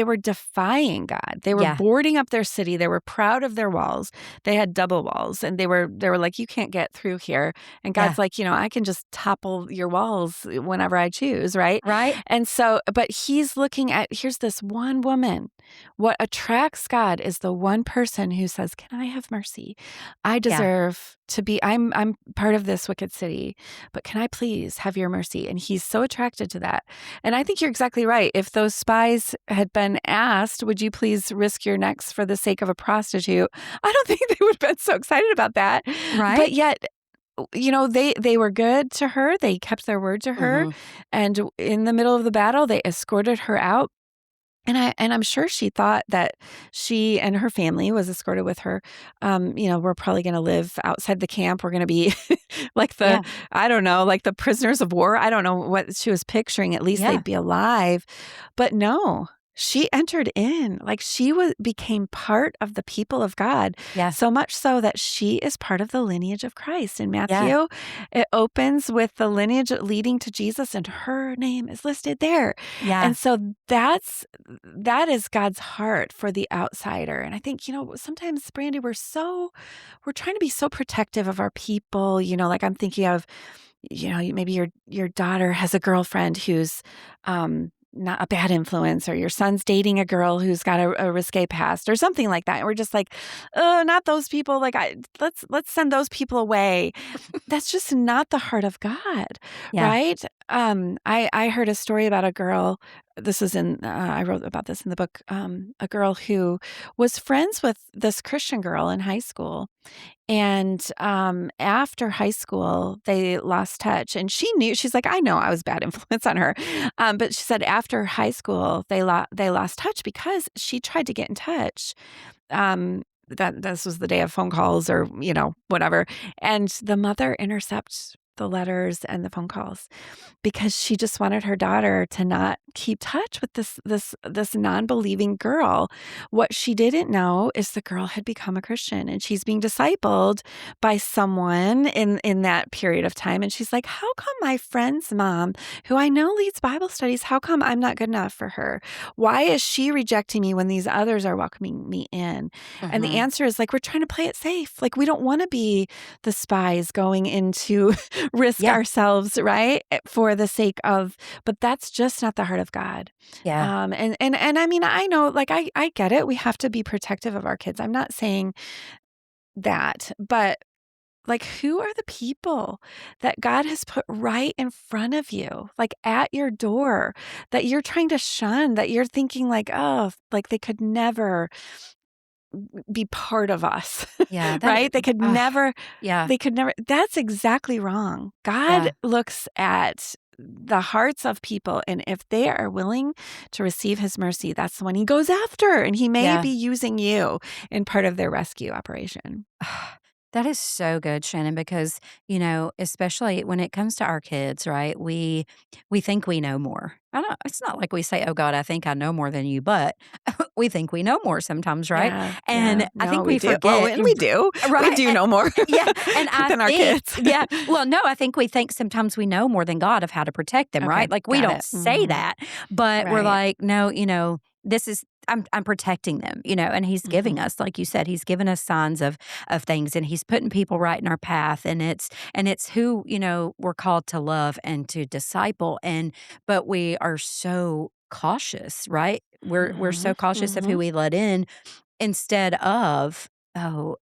were defying God. They were Yeah. boarding up their city. They were proud of their walls. They had double walls, and they were like, "You can't get through here." And Yeah. God's like, "I can just topple your walls whenever I choose, right?" Right? And so, but he's looking at, here's this one woman. What attracts God is the one person who says, "Can I have mercy? I Yeah. deserve to be, I'm part of this wicked city, but can I please have your mercy?" And he's so attracted to that. And I think you're exactly right. If those spies had been asked, "Would you please risk your necks for the sake of a prostitute?" I don't think they would have been so excited about that. But Right? yet, they were good to her. They kept their word to her. Mhm. And in the middle of the battle, they escorted her out. And I'm sure she thought that she and her family was escorted with her. We're probably going to live outside the camp. We're going to be like Yeah. I don't know, like the prisoners of war. I don't know what she was picturing. At least Yeah. they'd be alive. But no, she entered in. Like, became part of the people of God. Yeah. So much so that she is part of the lineage of Christ. In Yeah. Matthew, it opens with the lineage leading to Jesus, and her name is listed there. Yeah. And so that is God's heart for the outsider. And I think, sometimes, Brandy, we're trying to be so protective of our people. Like, I'm thinking of, maybe your daughter has a girlfriend who's not a bad influence, or your son's dating a girl who's got a risque past or something like that. And we're just like, "Oh, not those people. Like, let's send those people away." That's just not the heart of God, Yeah. right? I heard a story about a girl. This is I wrote about this in the book. A girl who was friends with this Christian girl in high school, and after high school, they lost touch. And she knew, she's like, "I know I was bad influence on her," but she said after high school, they lost touch because she tried to get in touch. That this was the day of phone calls, or whatever, and the mother intercepts the letters and the phone calls because she just wanted her daughter to not keep touch with this non-believing girl. What she didn't know is the girl had become a Christian, and she's being discipled by someone in that period of time. And she's like, "How come my friend's mom, who I know leads Bible studies, how come I'm not good enough for her? Why is she rejecting me when these others are welcoming me in?" And the Mhm. answer is, like, we're trying to play it safe. Like, we don't want to be the spies going into risk Yeah. ourselves, right? For the sake of, but that's just not the heart of God. Yeah. And I mean, I know, like, I get it. We have to be protective of our kids. I'm not saying that, but, like, who are the people that God has put right in front of you, like at your door, that you're trying to shun, that you're thinking like, "Oh, like they could never be part of us," Yeah. right? They could Ah, never, yeah. that's exactly wrong. God Yeah. looks at the hearts of people, and if they are willing to receive his mercy, that's the one he goes after, and he may Yeah. be using you in part of their rescue operation. That is so good, Shannon, because, especially when it comes to our kids, right? We think we know more. I don't It's not like we say, "Oh God, I think I know more than you," but we think we know more sometimes, right? Yeah, And yeah. I No, think we we do. Oh, forget. and we do. We Right? do know more Yeah, and I than our think kids. yeah, well, no, I think we think sometimes we know more than God of how to protect them, Okay, right? Like, we got don't it. say that, but we're Right. like, "No, this is I'm protecting them," and He's giving Mhm. us, like you said, He's given us signs of things, and He's putting people right in our path, and it's who, we're called to love and to disciple, but we are so cautious, right? We're so Mhm. cautious of who Mhm. we let in instead of, "Oh,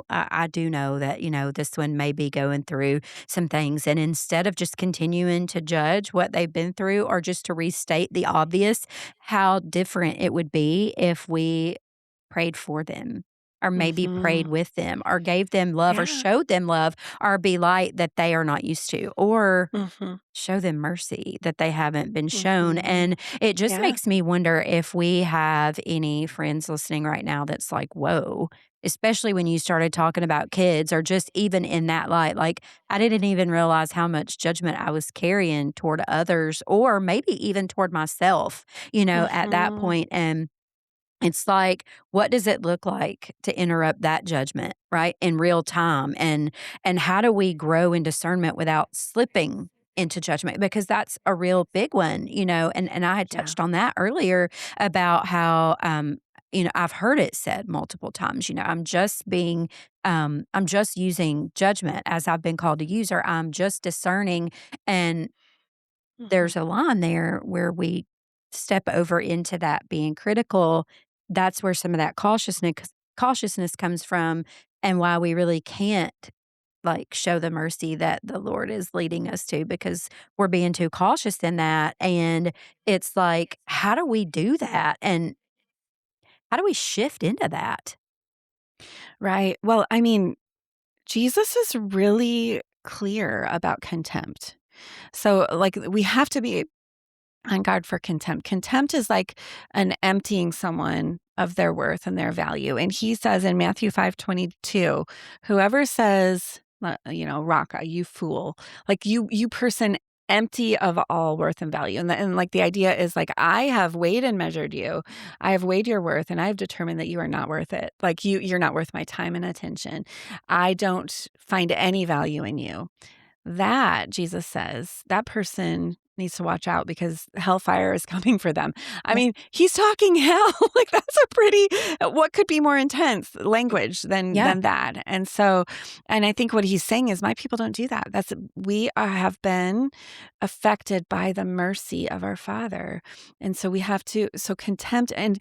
I do know that, this one may be going through some things." And instead of just continuing to judge what they've been through or just to restate the obvious, how different it would be if we prayed for them, or maybe prayed Mhm. with them, or gave them love, or Yeah. showed them love, or be light that they are not used to, or Mhm. show them mercy that they haven't been shown. Mhm. And it just Yeah. makes me wonder if we have any friends listening right now that's like, whoa, especially when you started talking about kids, or just even in that light, like, I didn't even realize how much judgment I was carrying toward others, or maybe even toward myself, at that Mhm. point. And It's like, what does it look like to interrupt that judgment, right, in real time? And how do we grow in discernment without slipping into judgment? Because that's a real big one, and I had Yeah. touched on that earlier about how, I've heard it said multiple times, I'm just using judgment as I've been called to use, or I'm just discerning. And Mhm. there's a line there where we step over into that being critical. That's where some of that cautiousness comes from, and why we really can't, like, show the mercy that the Lord is leading us to, because we're being too cautious in that. And it's like, how do we do that? And how do we shift into that? Right. Well, I mean, Jesus is really clear about contempt. So, like, we have to be on guard for contempt. Contempt is like an emptying someone of their worth and their value. And he says in Matthew 5:22, whoever says, Raka, you fool, like you person empty of all worth and value. And like the idea is like, I have weighed and measured you. I have weighed your worth and I have determined that you are not worth it. Like you're not worth my time and attention. I don't find any value in you. That, Jesus says, that person needs to watch out because hellfire is coming for them. I Yes. mean, he's talking hell. Like that's a pretty what could be more intense language than Yeah. that. And so, and I think what he's saying is my people don't do that. That's have been affected by the mercy of our Father. And so we have to contempt and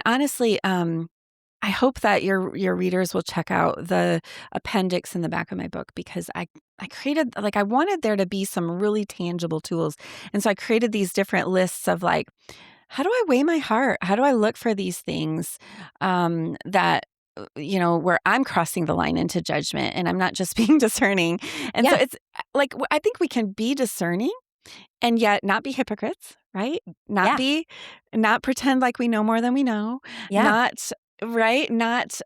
honestly I hope that your readers will check out the appendix in the back of my book because I created like I wanted there to be some really tangible tools. And so I created these different lists of like, how do I weigh my heart? How do I look for these things that where I'm crossing the line into judgment and I'm not just being discerning. And so Yeah. it's like I think we can be discerning and yet not be hypocrites, right? Not Yeah. be not pretend like we know more than we know, Yeah. not right, not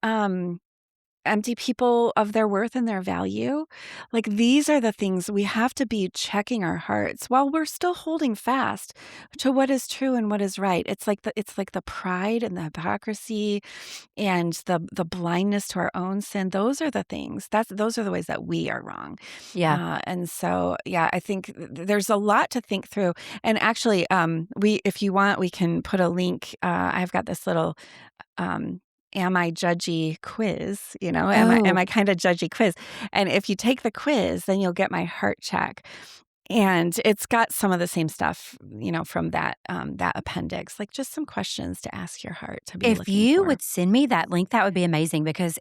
empty people of their worth and their value. Like these are the things we have to be checking our hearts while we're still holding fast to what is true and what is right. It's like the pride and the hypocrisy and the blindness to our own sin. Those are the things. Those are the ways that we are wrong. Yeah. And so, yeah, I think there's a lot to think through. And actually, we if you want, we can put a link. I've got this little um, am I judgy quiz, am Oh, I kind of judgy quiz. And if you take the quiz, then you'll get my heart check. And it's got some of the same stuff, from that appendix, like just some questions to ask your heart to be if looking you for. would send me that link, that would be amazing, because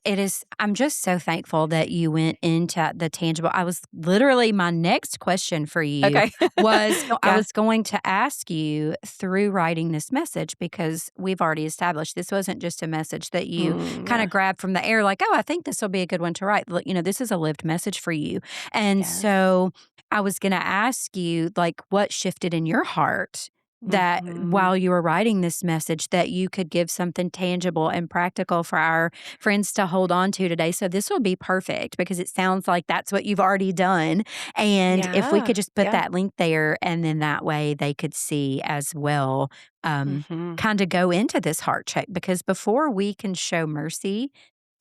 I'm just so thankful that you went into the tangible. I was literally, my next question for you Okay. was, I Yeah. was going to ask you through writing this message, because we've already established this wasn't just a message that you kind of Yeah. grabbed from the air, like, oh, I think this will be a good one to write. Look, this is a lived message for you. And Yes. so I was going to ask you, like, what shifted in your heart that Mhm. while you were writing this message, that you could give something tangible and practical for our friends to hold on to today. So this will be perfect, because it sounds like that's what you've already done. And if we Yeah. could just put Yeah. that link there, and then that way they could see as well, Mhm. kind of go into this heart check, because before we can show mercy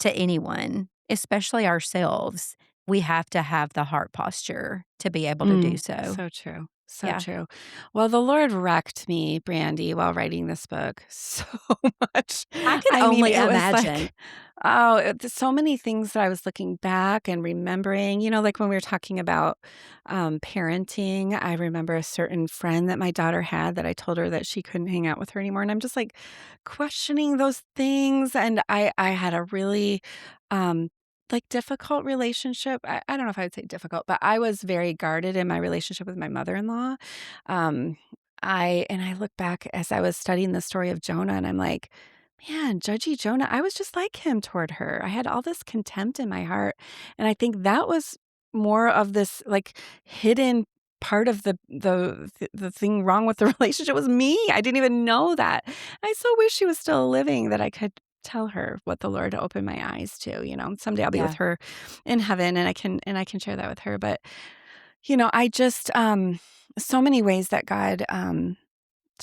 to anyone, especially ourselves, we have to have the heart posture to be able to do so. So true. So Yeah. true. Well, the Lord wrecked me, Brandy, while writing this book so much. I can I mean, only it was imagine. like, there's so many things that I was looking back and remembering, like when we were talking about parenting, I remember a certain friend that my daughter had that I told her that she couldn't hang out with her anymore. And I'm just like questioning those things. And I had a really, um, like difficult relationship. I don't know if I would say difficult, but I was very guarded in my relationship with my mother-in-law. Um, I look back as I was studying the story of Jonah and I'm like, man, Judgy Jonah, I was just like him toward her. I had all this contempt in my heart. And I think that was more of this like hidden part of the thing wrong with the relationship was me. I didn't even know that. I so wish she was still living that I could tell her what the Lord opened my eyes to. Someday I'll be with Yeah. her in heaven and I can share that with her. But I just so many ways that God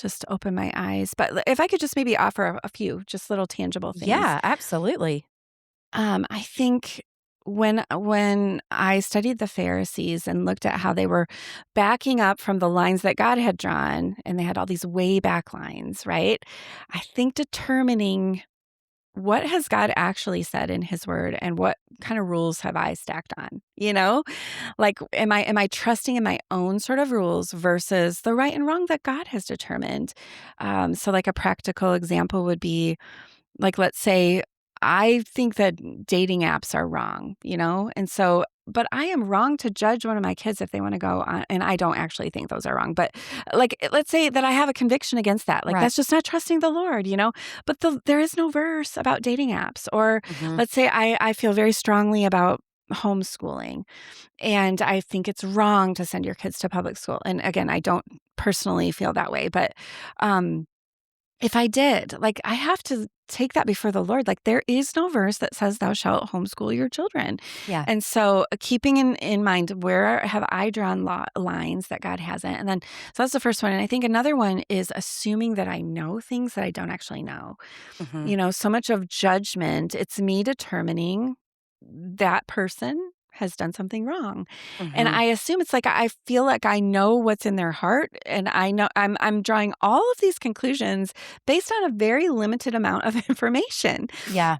just opened my eyes. But if I could just maybe offer a few just little tangible things. Yeah, absolutely. I think when I studied the Pharisees and looked at how they were backing up from the lines that God had drawn, and they had all these way back lines, right? I think determining what has God actually said in his word and what kind of rules have I stacked on? Like am I trusting in my own sort of rules versus the right and wrong that God has determined? So like a practical example would be, like, let's say I think that dating apps are wrong, and so, but I am wrong to judge one of my kids if they want to go on, and I don't actually think those are wrong. But like, let's say that I have a conviction against that. Like, Right. that's just not trusting the Lord. But there is no verse about dating apps. Or Mhm. let's say I feel very strongly about homeschooling, and I think it's wrong to send your kids to public school. And again, I don't personally feel that way, but um, if I did, like, I have to take that before the Lord. Like, there is no verse that says, "Thou shalt homeschool your children." Yeah. And so, keeping in mind, where have I drawn lines that God hasn't? And then, so that's the first one. And I think another one is assuming that I know things that I don't actually know. Mhm. So much of judgment, it's me determining that person has done something wrong. And Mhm. I assume it's like I feel like I know what's in their heart, and I know I'm drawing all of these conclusions based on a very limited amount of information. Yeah.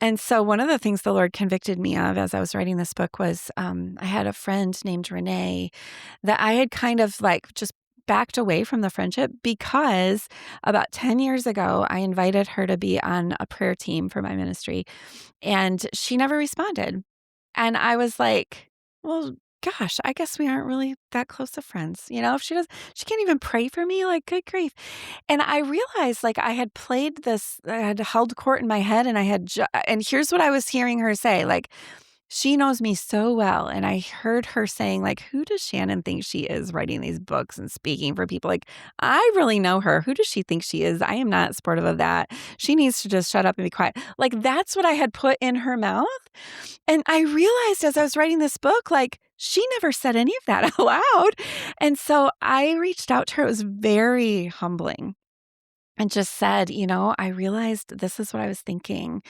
And so one of the things the Lord convicted me of as I was writing this book was, I had a friend named Renee that I had kind of like just backed away from the friendship because about 10 years ago, I invited her to be on a prayer team for my ministry, and she never responded. And I was like, well, gosh, I guess we aren't really that close of friends. If she can't even pray for me, like, good grief. And I realized, like, I had played this, I had held court in my head, and and here's what I was hearing her say, like, she knows me so well. And I heard her saying, like, who does Shannon think she is writing these books and speaking for people? Like, I really know her. Who does she think she is? I am not supportive of that. She needs to just shut up and be quiet. Like, that's what I had put in her mouth. And I realized as I was writing this book, like, she never said any of that out loud. And so I reached out to her. It was very humbling, and just said, I realized this is what I was thinking.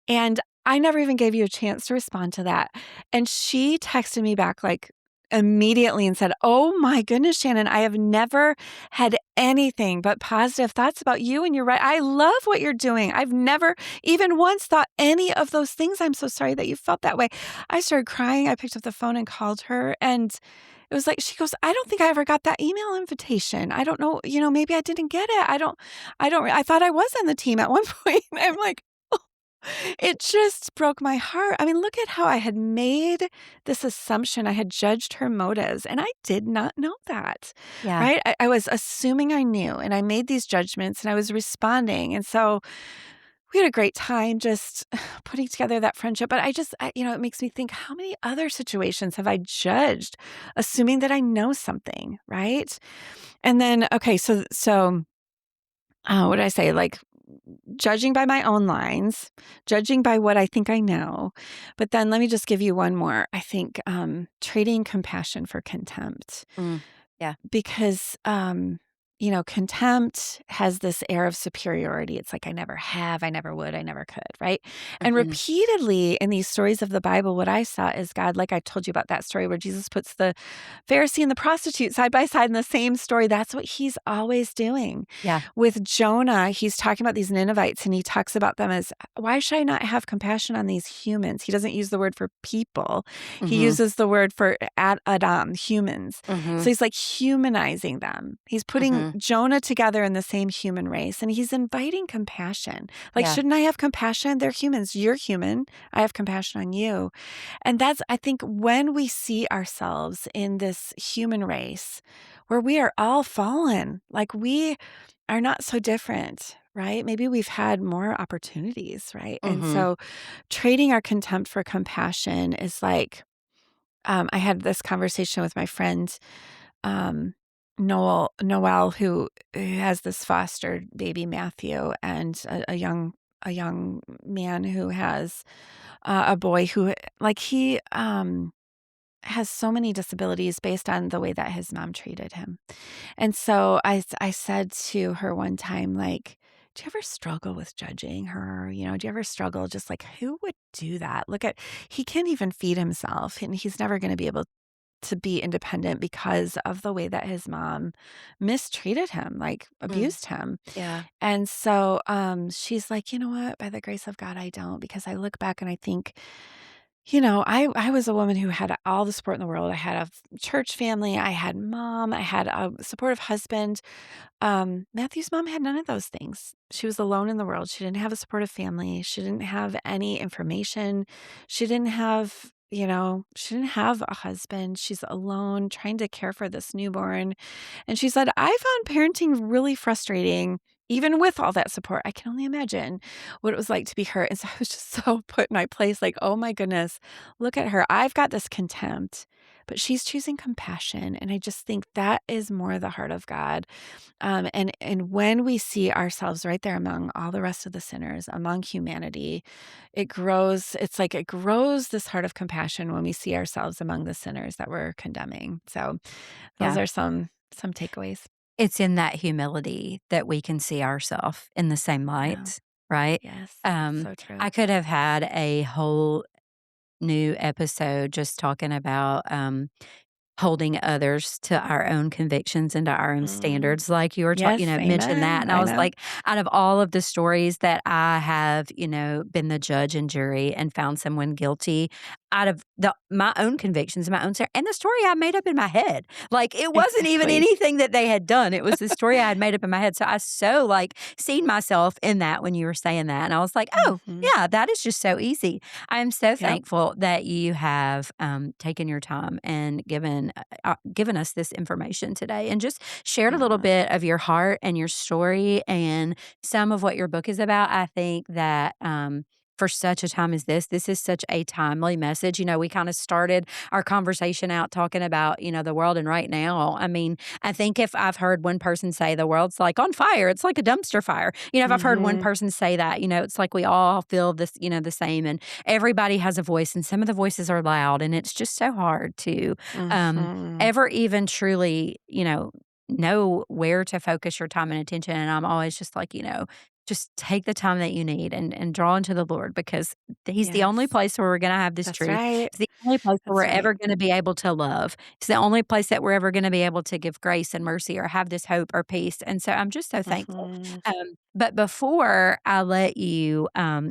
And I never even gave you a chance to respond to that. And she texted me back like immediately and said, "Oh my goodness, Shannon, I have never had anything but positive thoughts about you. And you're right. I love what you're doing. I've never even once thought any of those things. I'm so sorry that you felt that way." I started crying. I picked up the phone and called her. And it was like, she goes, "I don't think I ever got that email invitation. I don't know, maybe I didn't get it. I thought I was on the team at one point." I'm like, it just broke my heart. I mean, look at how I had made this assumption. I had judged her motives, and I did not know that, Yeah. right? I was assuming I knew, and I made these judgments, and I was responding. And so we had a great time just putting together that friendship. But it makes me think, how many other situations have I judged, assuming that I know something, right? And then, okay, so what did I say? Like, judging by my own lines, judging by what I think I know. But then let me just give you one more. I think trading compassion for contempt, Mm. Yeah. because contempt has this air of superiority. It's like, I never have, I never would, I never could, right? And Mhm. repeatedly in these stories of the Bible, what I saw is God, like I told you about that story where Jesus puts the Pharisee and the prostitute side by side in the same story. That's what he's always doing. Yeah. With Jonah, he's talking about these Ninevites, and he talks about them as, why should I not have compassion on these humans? He doesn't use the word for people. He Mhm. uses the word for Adam, humans. So Mhm. he's like humanizing them. He's putting Mhm. Jonah together in the same human race, and he's inviting compassion. Like, Yeah. shouldn't I have compassion? They're humans. You're human. I have compassion on you. And that's, I think, when we see ourselves in this human race where we are all fallen, like we are not so different, right? Maybe we've had more opportunities, right? And Mhm. so trading our contempt for compassion is like, I had this conversation with my friend, um, Noel, who has this foster baby Matthew, and a young man who has a boy who, like, he has so many disabilities based on the way that his mom treated him. And so I said to her one time, like, do you ever struggle with judging her? Do you ever struggle just like, who would do that? Look at, he can't even feed himself and he's never going to be able to be independent because of the way that his mom mistreated him, like Mm, abused him. yeah. And so she's like, you know what? By the grace of God, I don't, because I look back and I think, I was a woman who had all the support in the world. I had a church family. I had mom. I had a supportive husband. Matthew's mom had none of those things. She was alone in the world. She didn't have a supportive family. She didn't have any information. She didn't have, she didn't have a husband. She's alone trying to care for this newborn. And she said, I found parenting really frustrating, even with all that support. I can only imagine what it was like to be her. And so I was just so put in my place, like, oh my goodness, look at her. I've got this contempt, but she's choosing compassion. And I just think that is more the heart of God. And when we see ourselves right there among all the rest of the sinners, among humanity, it grows. It's like it grows this heart of compassion when we see ourselves among the sinners that we're condemning. So those Yeah. are some takeaways. It's in that humility that we can see ourselves in the same Yeah. light, right? Yes. Um, So true. I could have had a whole new episode just talking about, holding others to our own convictions and to our own Mm. standards, like you were Yes. mentioned that, Amen. and I I was know. like, out of all of the stories that I have, been the judge and jury and found someone guilty, out of my own convictions, my own and the story I made up in my head, like, it wasn't even Exactly. anything that they had done, it was the story I had made up in my head, so I so, like, seen myself in that when you were saying that, and I was like, "Oh, Hmm. yeah, that is just so easy." I am so Yep. thankful that you have, taken your time and given us this information today and just shared a little Yeah. bit of your heart and your story and some of what your book is about. I think that, for such a time as this is such a timely message. We kind of started our conversation out talking about, the world. And right now, I mean, I think if I've heard one person say the world's like on fire, it's like a dumpster fire. If I've heard one Hmm. person say that, it's like we all feel this, the same. And everybody has a voice, and some of the voices are loud. And it's just so hard to, um, Hmm. ever even truly, know where to focus your time and attention. And I'm always just like, just take the time that you need and draw into the Lord because He's the only Yes. place where we're going to have this That's truth. right. It's the only place where That's we're right. ever going to be able to love. It's the only place that we're ever going to be able to give grace and mercy or have this hope or peace. And so I'm just so thankful. Hmm. But before I let you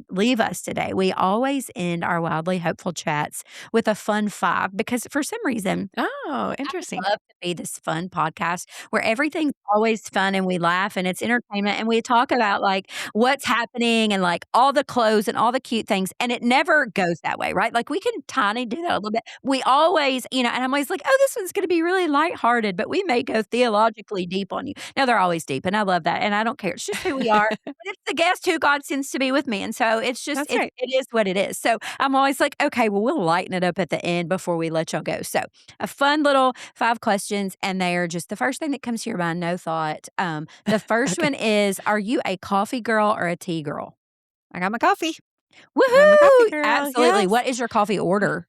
leave us today, we always end our wildly hopeful chats with a fun five because for some reason, Oh, I interesting. love to be this fun podcast where everything's always fun and we laugh and it's entertainment and we talk about like what's happening and like all the clothes and all the cute things. And it never goes that way, right? Like we can tiny do that a little bit. We always, and I'm always like, oh, this one's going to be really lighthearted, but we may go theologically deep on you. Now they're always deep and I love that. And I don't care. It's just who we are. But it's the guest who God sends to be with me. And so it's just, That's right. it is what it is. So I'm always like, okay, well, we'll lighten it up at the end before we let y'all go. So a fun little five questions, and they are just the first thing that comes to your mind, no thought. The first Okay. one is, are you a coffee girl or a tea girl? I got my coffee. I'm a coffee Woohoo! girl. Absolutely. Yes. What is your coffee order?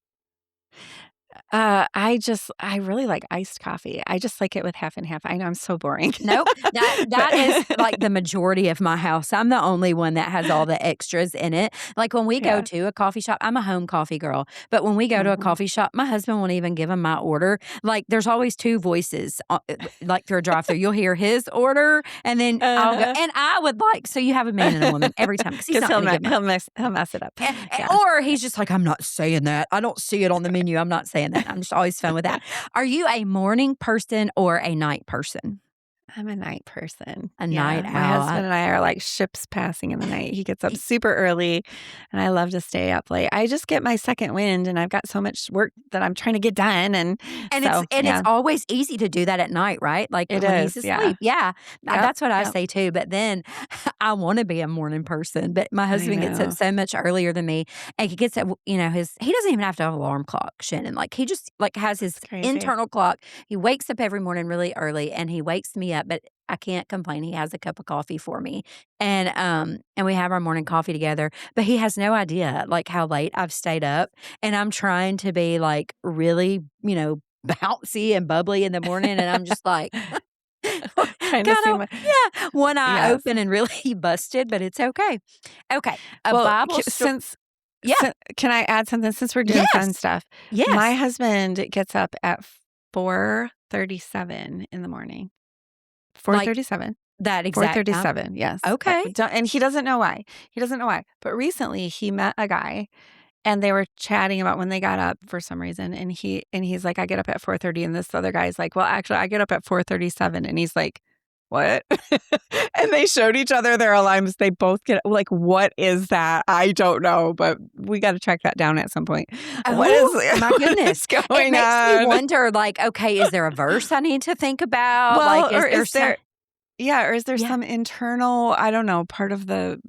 I really like iced coffee. I just like it with half and half. I know I'm so boring. Nope. But That is like the majority of my house. I'm the only one that has all the extras in it. Like when we go yeah. to a coffee shop, I'm a home coffee girl. But when we go to a Mhm. coffee shop, my husband won't even give him my order. Like there's always two voices like through a drive-through. You'll hear his order and then I'll go Uh-huh. and I would like so you have a man and a woman every time because he's 'Cause not going to give mine. he'll mess it up. Yeah. Or he's just like, I'm not saying that. I don't see it on the menu. I'm not saying that. I'm just always fun with that. Are you a morning person or a night person? I'm a night person. A night Yeah, my owl. husband and I are like ships passing in the night. He gets up super early, and I love to stay up late. I just get my second wind, and I've got so much work that I'm trying to get done, and so, And it's yeah, always easy to do that at night, right? Like, it when he's is, yeah. asleep. Yeah. Yep, That's what I yep. say too, but then I wanna be a morning person, but my I husband gets up know. so much earlier than me, and he gets up, his he doesn't even have to have an alarm clock, Shannon, like, he just, like, has his It's crazy. internal clock. He wakes up every morning really early, and he wakes me up, but I can't complain. He has a cup of coffee for me, and we have our morning coffee together, but he has no idea, like, how late I've stayed up, and I'm trying to be, like, really, bouncy and bubbly in the morning, and I'm just like Trying to see kinda my yeah, one eye yes. open and really busted, but it's okay. Okay, a Well, Bible sto Yeah, can I add something since we're doing fun yes, stuff? My yes, husband gets up at 4:37 in the morning. like, 4:37. that exact time? 4:37, yes. Okay. And he doesn't know why. He doesn't know why. But recently he met a guy and they were chatting about when they got up for some reason and he's like, I get up at 4:30 and this other guy's like, well, actually I get up at 4:37 and he's like, what? And they showed each other their alarms. They both get like, what is that? I don't know, but we got to track that down at some point. What is Oh, my what goodness. is It going makes me on? wonder, like, okay, is there a verse I need to think about? Well, Like, is or there is some there yeah, or is there Yeah. some internal, I don't know, part of the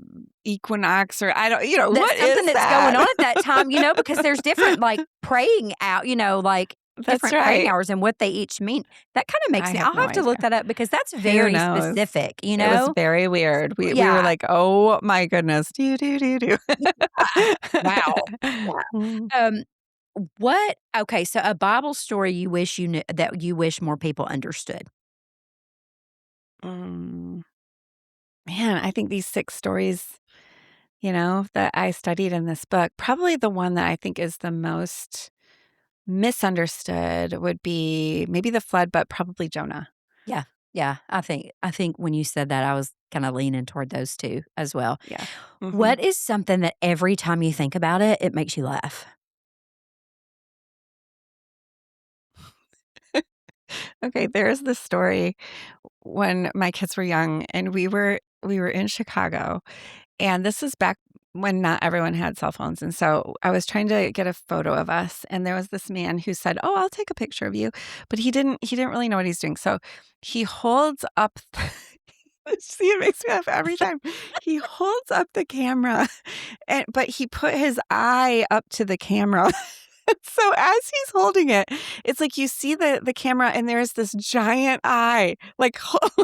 equinox or I don't, what That's something is that's going on that? at that time, because there's different, like, praying out, like, That's different praying right. hours and what they each mean. That kinda makes I me have I'll no have to look idea. that up because that's Who very knows? specific, you It was know? very weird. We were Yeah. like, "Oh my goodness. Do, do, do, do." Wow. Yeah. Mm. Um, okay, so a Bible story you wish you knew that you wish more people understood. Mm. Man, I think these 6 stories, that I studied in this book, probably the one that I think is the most misunderstood would be maybe the flood, but probably Jonah. Yeah. Yeah, I think when you said that, I was kinda leaning toward those 2 as well. Yeah. Mhm. What is something that every time you think about it, it makes you laugh? Okay, there's this story when my kids were young and we were in Chicago. And this is back when not everyone had cell phones. And so I was trying to get a photo of us and there was this man who said, "Oh, I'll take a picture of you." But he didn't really know what he's doing. So he holds up see, it makes me laugh every time. He holds up the camera but he put his eye up to the camera. So as he's holding it, it's like you see the camera and there's this giant eye, like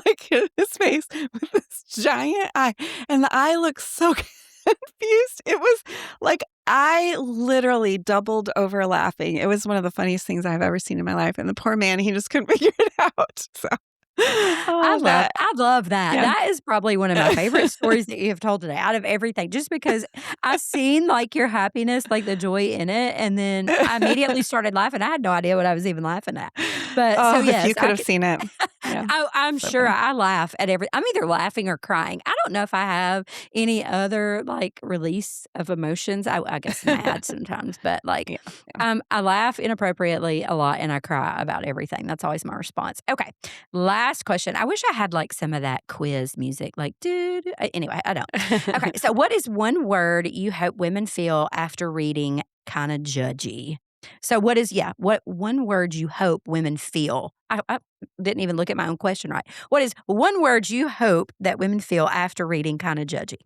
like in his face with this giant eye, and the eye looks so confused. It was like I literally doubled over laughing. It was one of the funniest things I've ever seen in my life, and the poor man, he just couldn't figure it out. So, I oh, love that I love that. yeah. That is probably one of my favorite stories that you have told today out of everything, just because I seen, like, your happiness, like, the joy in it, and then I immediately started laughing. I had no idea what I was even laughing at. But so, Oh, if yes, you could have seen it. Yeah, I'm so sure funny. I laugh at I'm either laughing or crying. I don't know if I have any other, like, release of emotions. I guess mad sometimes, but, like, Yeah, yeah. I laugh inappropriately a lot, and I cry about everything. That's always my response. Okay, last question. I wish I had, like, some of that quiz music, like, "Dude." Anyway, I don't. Okay, so what is one word you hope women feel after reading Kinda Judgy? So what one word you hope women feel? I didn't even look at my own question right. What is one word you hope that women feel after reading Kinda Judgy?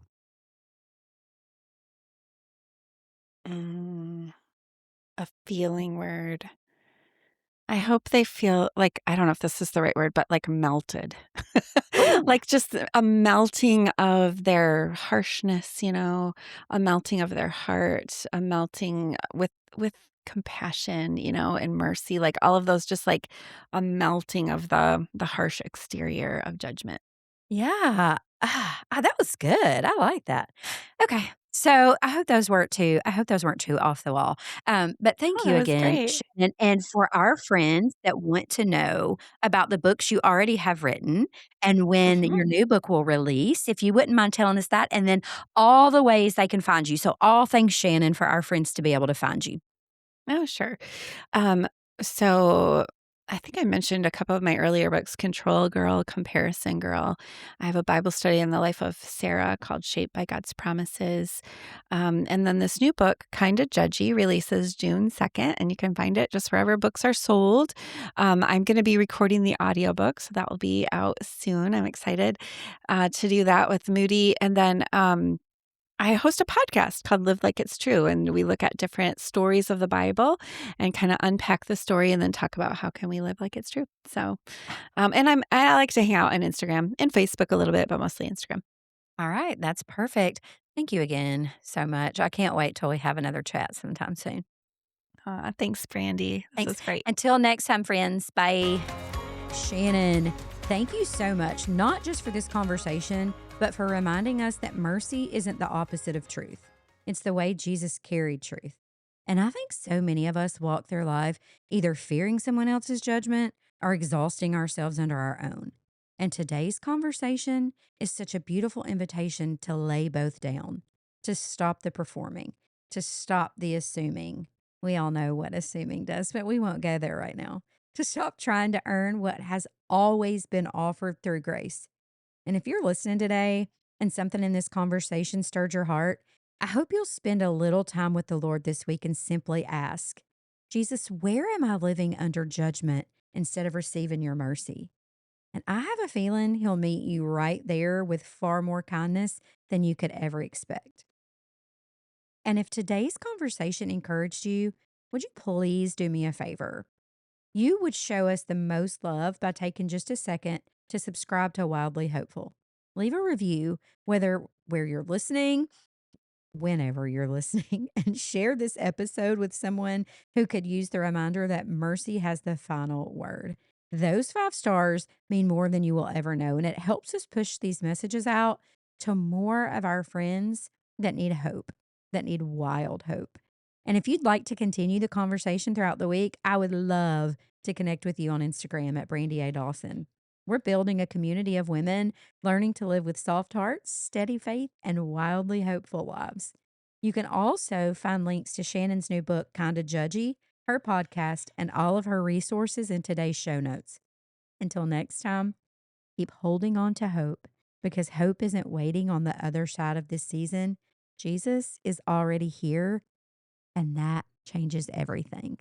Mm, a feeling word. I hope they feel like I don't know if this is the right word, but like melted. Ooh, Like just a melting of their harshness, a melting of their heart, a melting with compassion, and mercy, like all of those just like a melting of the harsh exterior of judgment. yeah. That was good. I like that. Okay. So I hope those weren't too off the wall. But Oh, thank that you was again, great. Shannon. And for our friends that want to know about the books you already have written and when Mhm. your new book will release, if you wouldn't mind telling us that, and then all the ways they can find you. So all things Shannon for our friends to be able to find you. Oh, sure. Um, so I think I mentioned a couple of my earlier books, Control Girl, Comparison Girl. I have a Bible study in the life of Sarah called Shaped by God's Promises. And then this new book, Kinda Judgy, releases June 2nd, and you can find it just wherever books are sold. I'm going to be recording the audiobook, so that will be out soon. I'm excited to do that with Moody. And then I host a podcast called Live Like It's True, and we look at different stories of the Bible and kind of unpack the story and then talk about how can we live like it's true. So, and I like to hang out on Instagram and Facebook a little bit, but mostly Instagram. All right, that's perfect. Thank you again so much. I can't wait till we have another chat sometime soon. Thanks, Brandy. This Thanks. was great. Until next time, friends. Bye. Shannon, thank you so much, not just for this conversation, but for reminding us that mercy isn't the opposite of truth. It's the way Jesus carried truth. And I think so many of us walk through life either fearing someone else's judgment or exhausting ourselves under our own. And today's conversation is such a beautiful invitation to lay both down, to stop the performing, to stop the assuming. We all know what assuming does, but we won't go there right now. To stop trying to earn what has always been offered through grace. And if you're listening today and something in this conversation stirred your heart, I hope you'll spend a little time with the Lord this week and simply ask, Jesus, where am I living under judgment instead of receiving your mercy? And I have a feeling he'll meet you right there with far more kindness than you could ever expect. And if today's conversation encouraged you, would you please do me a favor? You would show us the most love by taking just a second to subscribe to Wildly Hopeful. Leave a review, whether where you're listening, whenever you're listening, and share this episode with someone who could use the reminder that mercy has the final word. Those 5 stars mean more than you will ever know, and it helps us push these messages out to more of our friends that need hope, that need wild hope. And if you'd like to continue the conversation throughout the week, I would love to connect with you on Instagram at Brandy A. Dawson. We're building a community of women learning to live with soft hearts, steady faith, and wildly hopeful lives. You can also find links to Shannon's new book, Kinda Judgy, her podcast, and all of her resources in today's show notes. Until next time, keep holding on to hope because hope isn't waiting on the other side of this season. Jesus is already here, and that changes everything.